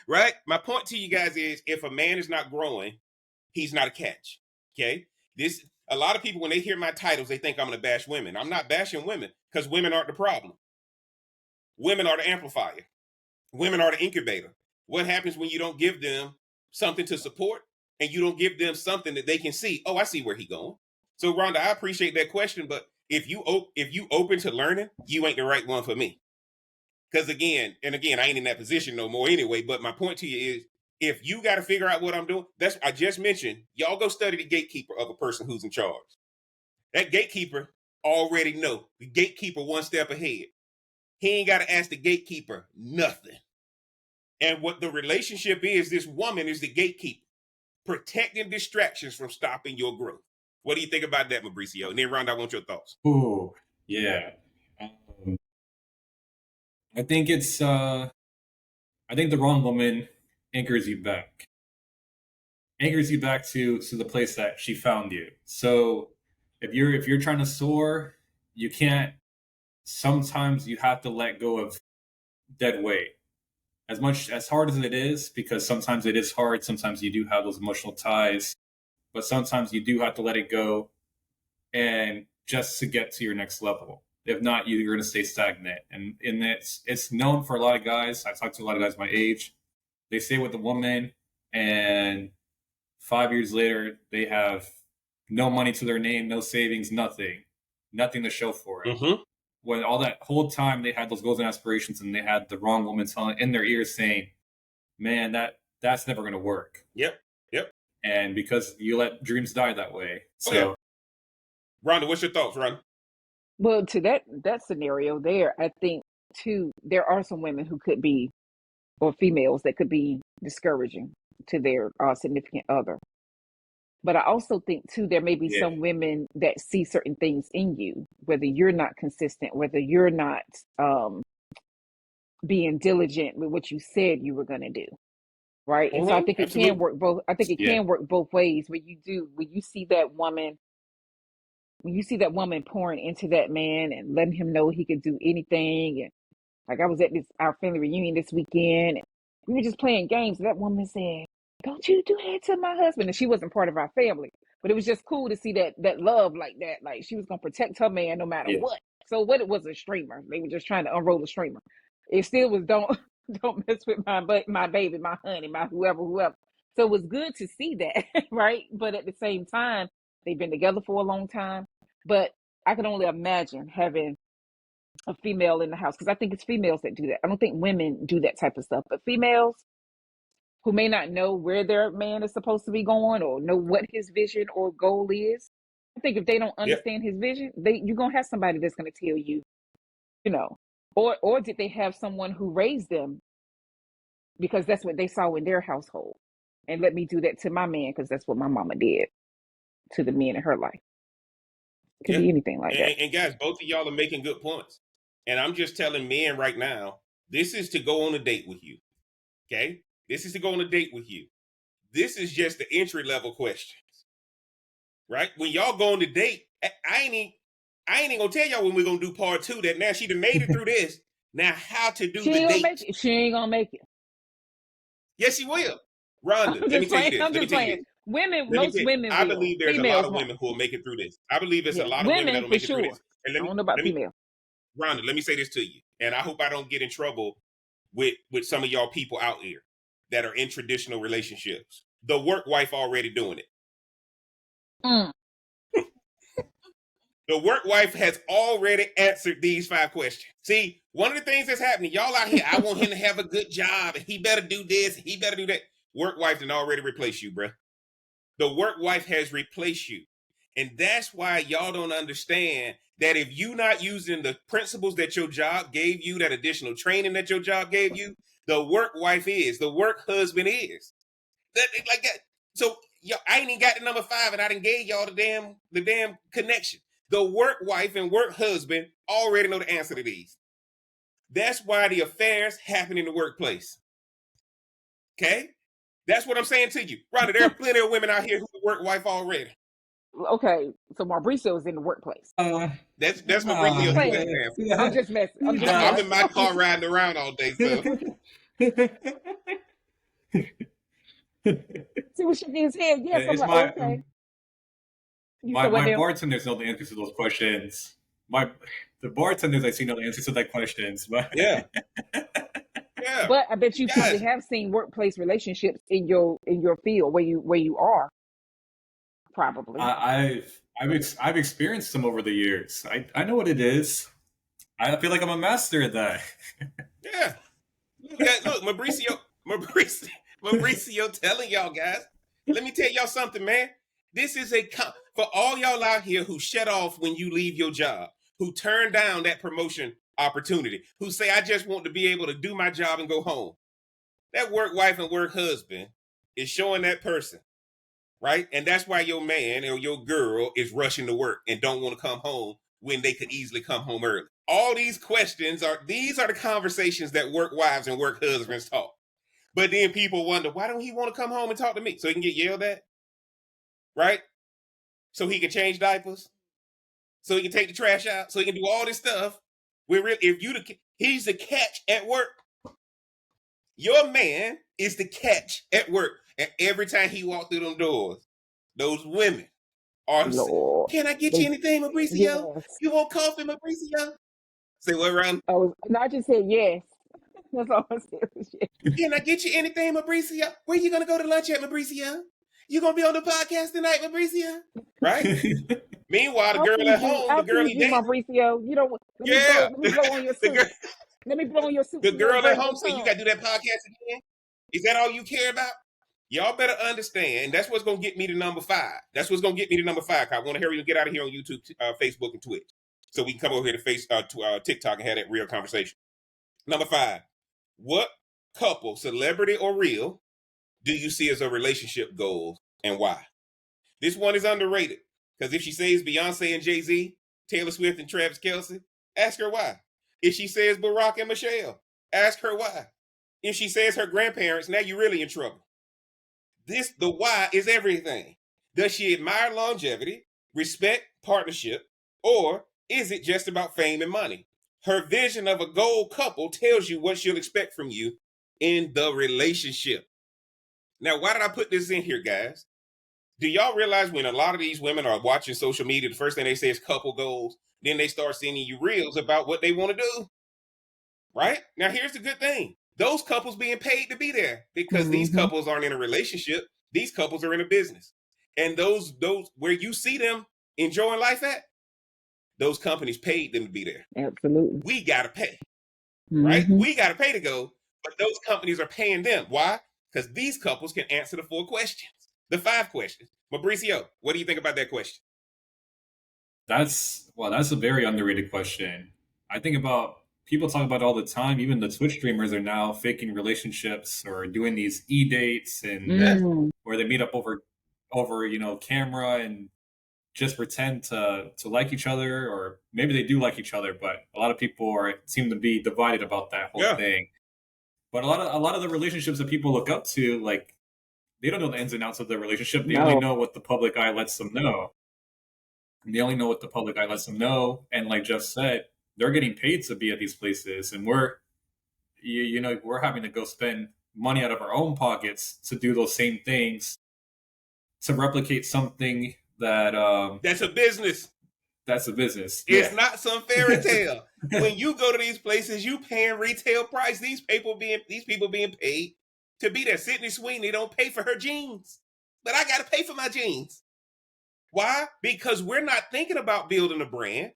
Right? My point to you guys is, if a man is not growing, he's not a catch. Okay? A lot of people, when they hear my titles, they think I'm going to bash women. I'm not bashing women, because women aren't the problem. Women are the amplifier. Women are the incubator. What happens when you don't give them something to support, and you don't give them something that they can see? Oh, I see where he's going. So, Rhonda, I appreciate that question, but if you open to learning, you ain't the right one for me. Because again, I ain't in that position no more anyway. But my point to you is, if you got to figure out what I'm doing, I just mentioned, y'all go study the gatekeeper of a person who's in charge. That gatekeeper already know. The gatekeeper one step ahead. He ain't got to ask the gatekeeper nothing. And what the relationship is, this woman is the gatekeeper, protecting distractions from stopping your growth. What do you think about that, Mauricio? And then, Ron, I want your thoughts. Oh, yeah. I think it's I think the wrong woman anchors you back. Anchors you back to the place that she found you. So if you're trying to soar, you can't, sometimes you have to let go of dead weight. As hard as it is, because sometimes it is hard, sometimes you do have those emotional ties, but sometimes you do have to let it go and just to get to your next level. If not, you're going to stay stagnant. And it's known for a lot of guys. I talk to a lot of guys my age. They stay with a woman, and 5 years later, they have no money to their name, no savings, nothing to show for it. Mm-hmm. When all that whole time they had those goals and aspirations, and they had the wrong woman telling in their ears saying, "Man, that's never going to work." Yep. And because you let dreams die that way. So, yeah. Rhonda, what's your thoughts, Rhonda? Well, to that scenario there, I think too there are some women who could be, or females that could be discouraging to their significant other. But I also think too there may be some women that see certain things in you, whether you're not consistent, whether you're not being diligent with what you said you were going to do, right? And so I think it can work both. I think it can work both ways. When you see that woman. When you see that woman pouring into that man and letting him know he could do anything, and like I was at our family reunion this weekend, and we were just playing games. And that woman said, "Don't you do that to my husband?" And she wasn't part of our family, but it was just cool to see that love like that. Like she was gonna protect her man no matter what. So what, it was a streamer. They were just trying to unroll a streamer. It still was don't mess with my baby, my honey, my whoever. So it was good to see that, right? But at the same time, they've been together for a long time. But I can only imagine having a female in the house, because I think it's females that do that. I don't think women do that type of stuff, but females who may not know where their man is supposed to be going or know what his vision or goal is. I think if they don't understand his vision, you're gonna have somebody that's gonna tell you, or did they have someone who raised them because that's what they saw in their household, and let me do that to my man because that's what my mama did to the men in her life. It could be anything like that. And guys, both of y'all are making good points. And I'm just telling men right now, this is to go on a date with you. Okay? This is to go on a date with you. This is just the entry level questions. Right? When y'all go on the date, I ain't even gonna tell y'all when we're gonna do part 2. That now she done made it through this. Now how to do the date. She ain't gonna make it. Yes, she will. Rhonda, let me tell you this. Women, most women I believe there's a lot of women who will make it through this. I believe there's a lot of women that will make it through this. And I don't know about female. Rhonda, let me say this to you, and I hope I don't get in trouble with some of y'all people out here that are in traditional relationships. The work wife already doing it. The work wife has already answered these 5 questions. See, one of the things that's happening, y'all out here, I want him to have a good job, and he better do this, he better do that. Work wife done already replaced you, bruh. The work wife has replaced you. And that's why y'all don't understand that if you not using the principles that your job gave you, that additional training that your job gave you, the work wife is, the work husband is. Like that. So I ain't even got the number 5, and I done gave y'all the damn connection. The work wife and work husband already know the answer to these. That's why the affairs happen in the workplace. Okay? That's what I'm saying to you. Rhonda, there are plenty of women out here who are work wife already. Okay, so Mauricio is in the workplace. That's Mauricio. I'm just messing. I'm in my car riding around all day, so. See what shaking his head. Yes, I'm like, okay. My bartenders know the answers to those questions. The bartenders I see know the answers to that questions. But yeah. But I bet you probably have seen workplace relationships in your field where you are. Probably. I've experienced them over the years. I know what it is. I feel like I'm a master at that. Yeah. Look, Mauricio telling y'all guys. Let me tell y'all something, man. This is for all y'all out here who shut off when you leave your job, who turn down that promotion opportunity, who say, I just want to be able to do my job and go home. That work wife and work husband is showing that person, right? And that's why your man or your girl is rushing to work and don't want to come home when they could easily come home early. All these questions these are the conversations that work wives and work husbands talk. But then people wonder, why don't he want to come home and talk to me? So he can get yelled at, right? So he can change diapers, so he can take the trash out, so he can do all this stuff. He's the catch at work. Your man is the catch at work. And every time he walks through them doors, those women are saying, can I get you anything, Mauricio? Yes. You want coffee, Mauricio? Say what, Ron? Oh, no, I just said yes. That's all I said was yes. Can I get you anything, Mauricio? Where you going to go to lunch at, Mauricio? You going to be on the podcast tonight, Mauricio? Right? Meanwhile, the girl at home, the girl he dating. Mauricio, you don't. Let me blow on your suit. Let me blow on your suit. The girl at home said, you got to do that podcast again? Is that all you care about? Y'all better understand. That's what's going to get me to number 5. That's what's going to get me to number 5. I want to hurry and get out of here on YouTube, Facebook, and Twitch. So we can come over here to TikTok and have that real conversation. Number 5. What couple, celebrity or real, do you see as a relationship goal and why? This one is underrated. Because if she says Beyonce and Jay-Z, Taylor Swift and Travis Kelce, ask her why. If she says Barack and Michelle, ask her why. If she says her grandparents, now you're really in trouble. The why is everything. Does she admire longevity, respect, partnership, or is it just about fame and money? Her vision of a goal couple tells you what she'll expect from you in the relationship. Now, why did I put this in here, guys? Do y'all realize when a lot of these women are watching social media, the first thing they say is couple goals, then they start sending you reels about what they want to do? Right? Now, here's the good thing. Those couples being paid to be there because these couples aren't in a relationship. These couples are in a business. And those where you see them enjoying life at, those companies paid them to be there. Absolutely. We got to pay, right? We got to pay to go, but those companies are paying them. Why? Because these couples can answer the 4 questions, the 5 questions. Mauricio, what do you think about that question? That's a very underrated question. I think about people talk about it all the time. Even the Twitch streamers are now faking relationships or doing these e-dates and where they meet up over camera and just pretend to like each other, or maybe they do like each other, but a lot of people seem to be divided about that whole thing. But a lot of the relationships that people look up to, like, they don't know the ins and outs of the relationship. They only know what the public eye lets them know. And they only know what the public eye lets them know. And like Jeff said, they're getting paid to be at these places, and we're having to go spend money out of our own pockets to do those same things, to replicate something that that's a business. That's a business. It's not some fairy tale. When you go to these places, you paying retail price. These people being paid to be there. Sydney Sweeney don't pay for her jeans, but I got to pay for my jeans. Why? Because we're not thinking about building a brand.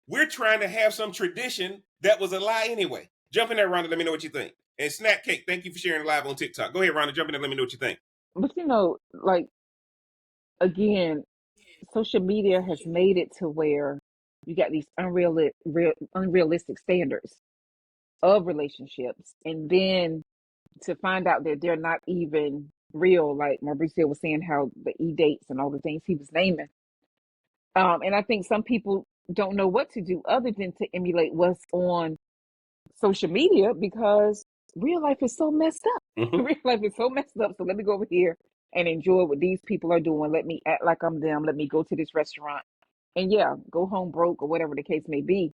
We're trying to have some tradition that was a lie anyway. Jump in there, Rhonda. Let me know what you think. And Snack Cake, thank you for sharing live on TikTok. Go ahead, Rhonda. Jump in there. Let me know what you think. But like, again, social media has made it to where you got these unrealistic standards of relationships, and then to find out that they're not even real, like Mauricio was saying, how the e-dates and all the things he was naming. And I think some people don't know what to do other than to emulate what's on social media, because real life is so messed up. Real life is so messed up. So let me go over here and enjoy what these people are doing. Let me act like I'm them. Let me go to this restaurant and go home broke or whatever the case may be.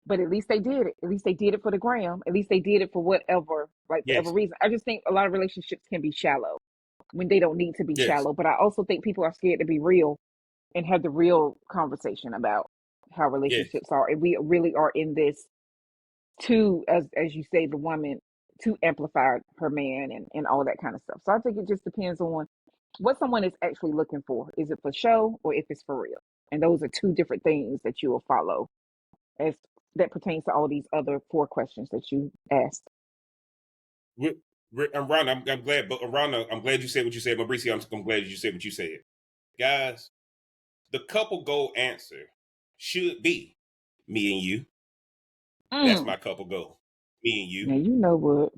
But at least they did it. At least they did it for the gram. At least they did it for whatever reason. I just think a lot of relationships can be shallow when they don't need to be shallow. But I also think people are scared to be real and have the real conversation about how relationships are. And we really are in this to, as you say, the woman to amplify her man and all that kind of stuff. So I think it just depends on what someone is actually looking for. Is it for show or if it's for real? And those are 2 different things that you will follow as that pertains to all these other 4 questions that you asked. Ron, I'm glad, but Ron, I'm glad you said what you said. Mauricio, I'm glad you said what you said. Guys, the couple goal answer should be me and you. That's my couple goal. Me and you. Now you know what.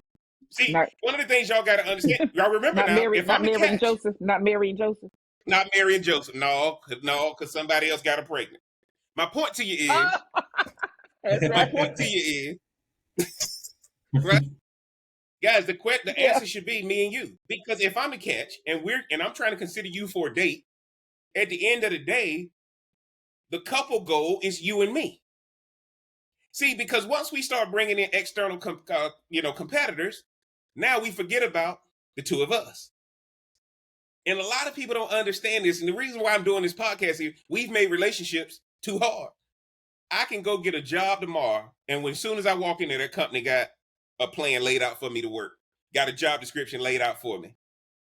See, one of the things y'all got to understand, y'all remember not now, Mary, if not I'm the Mary catch, and Joseph, not Mary and Joseph. Not Mary and Joseph. No, because somebody else got her pregnant. My point to you is, my point to you is, right, guys. The answer should be me and you, because if I'm a catch and I'm trying to consider you for a date, at the end of the day, the couple goal is you and me. See, because once we start bringing in external, competitors, now we forget about the two of us. And a lot of people don't understand this. And the reason why I'm doing this podcast here, we've made relationships too hard. I can go get a job tomorrow, and as soon as I walk in there, that company got a plan laid out for me to work, got a job description laid out for me,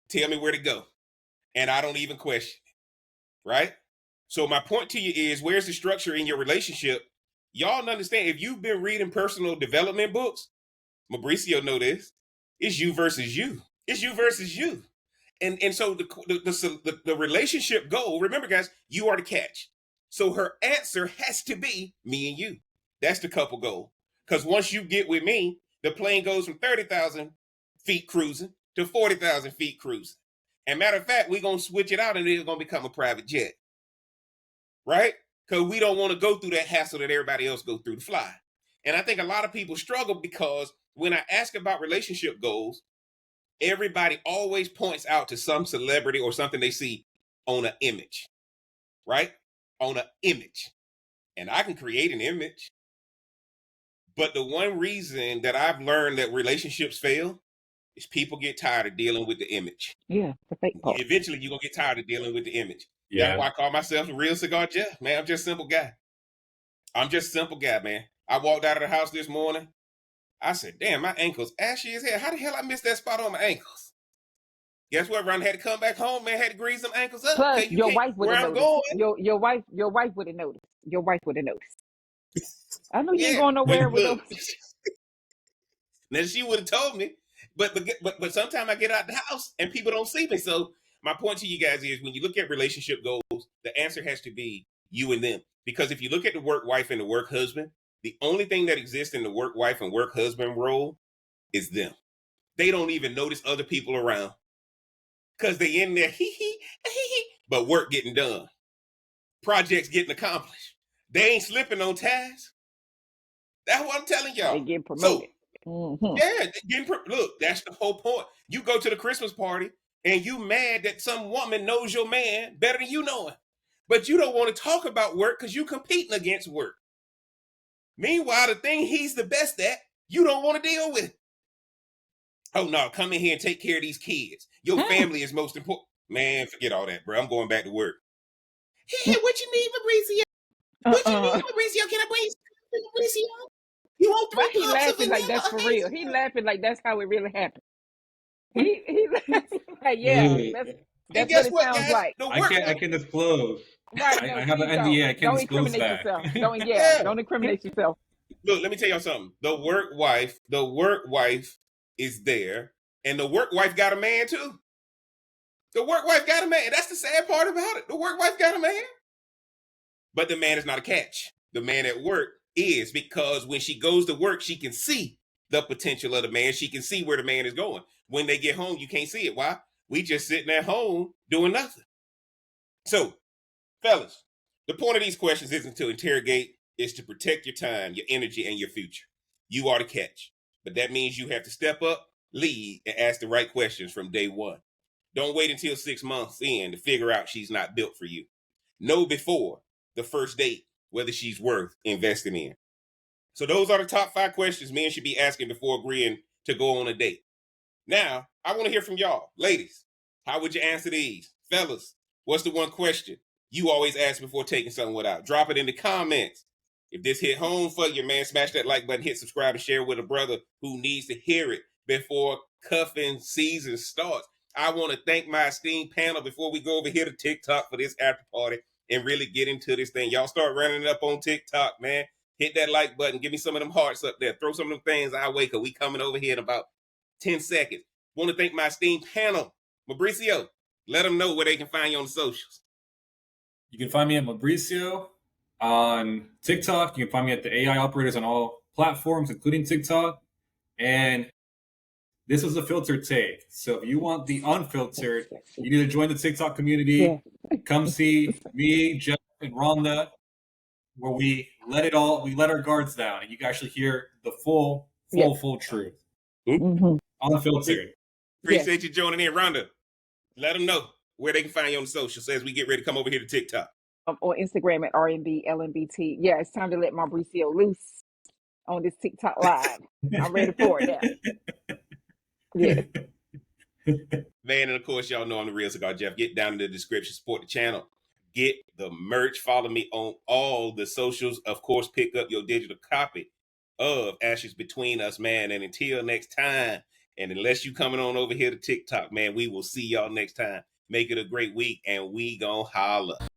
tell me where to go, and I don't even question it, right? So my point to you is, where's the structure in your relationship? Y'all understand, if you've been reading personal development books, Mauricio know this, it's you versus you. It's you versus you. And so the relationship goal, remember guys, you are the catch. So her answer has to be me and you. That's the couple goal. Because once you get with me, the plane goes from 30,000 feet cruising to 40,000 feet cruising. And matter of fact, we're going to switch it out and it's going to become a private jet. Right? Because we don't want to go through that hassle that everybody else goes through to fly. And I think a lot of people struggle because when I ask about relationship goals, everybody always points out to some celebrity or something they see on an image, right? On an image. And I can create an image. But the one reason that I've learned that relationships fail is people get tired of dealing with the image. Yeah, the fake part. Eventually, you're going to get tired of dealing with the image. Yeah. That's why I call myself the real cigar Jeff. Man, I'm just a simple guy. I'm just a simple guy, man. I walked out of the house this morning. I said, damn, my ankle's ashy as hell. How the hell I missed that spot on my ankles? Guess what, Ron? Had to come back home, man. Had to grease them ankles up. Plus, your wife would have noticed. Your wife would have noticed. Your wife would have noticed. I know you ain't going nowhere with those. Now she would have told me, but sometimes I get out the house and people don't see me. So my point to you guys is, when you look at relationship goals, the answer has to be you and them. Because if you look at the work wife and the work husband, the only thing that exists in the work wife and work husband role is them. They don't even notice other people around because they in there, but work getting done. Projects getting accomplished. They ain't slipping on tasks. That's what I'm telling y'all. They get promoted. So, look, that's the whole point. You go to the Christmas party and you mad that some woman knows your man better than you know him. But you don't want to talk about work because you competing against work. Meanwhile, the thing he's the best at, you don't want to deal with. Oh, no, come in here and take care of these kids. Your family is most important. Man, forget all that, bro. I'm going back to work. Hey, what you need, Mauricio? What you need, Mauricio? Can I bring you Mauricio? You want 3 He laughing like that's for real. He laughing like that's how it really happened. He laughing like, yeah, that's what it sounds guys? Like. I can disclose. Right, I have an NDA. I can't disclose that. Don't incriminate yourself. Look, let me tell y'all something. The work wife is there, and the work wife got a man too. The work wife got a man. That's the sad part about it. The work wife got a man. But the man is not a catch. The man at work is, because when she goes to work, she can see the potential of the man. She can see where the man is going. When they get home, you can't see it. Why? We just sitting at home doing nothing. So, fellas, the point of these questions isn't to interrogate. It's to protect your time, your energy, and your future. You are the catch. But that means you have to step up, lead, and ask the right questions from day one. Don't wait until 6 months in to figure out she's not built for you. Know before the first date whether she's worth investing in. So those are the top 5 questions men should be asking before agreeing to go on a date. Now, I want to hear from y'all. Ladies, how would you answer these? Fellas, what's the one question you always ask before taking someone out? Drop it in the comments. If this hit home for you, man, smash that like button, hit subscribe, and share with a brother who needs to hear it before cuffing season starts. I want to thank my esteemed panel before we go over here to TikTok for this after party and really get into this thing. Y'all start running it up on TikTok, man. Hit that like button. Give me some of them hearts up there. Throw some of them things our way, because we coming over here in about 10 seconds. Want to thank my esteemed panel. Mauricio, let them know where they can find you on the socials. You can find me at Mauricio on TikTok. You can find me at the AI Operators on all platforms, including TikTok. And this was a filtered take. So if you want the unfiltered, you need to join the TikTok community. Yeah. Come see me, Jeff, and Rhonda, where we let our guards down, and you can actually hear the full truth. Mm-hmm. Unfiltered. Appreciate you joining in, Rhonda. Let them know where they can find you on the social as we get ready to come over here to TikTok. On Instagram at RNBLNBT. Yeah, it's time to let Mauricio loose on this TikTok live. I'm ready for it now. Yes. Man, and of course, y'all know I'm the Real Cigar Jeff. Get down in the description, support the channel, get the merch, follow me on all the socials. Of course, pick up your digital copy of Ashes Between Us, man. And until next time, and unless you coming on over here to TikTok, man, we will see y'all next time. Make it a great week, and we gon' holla.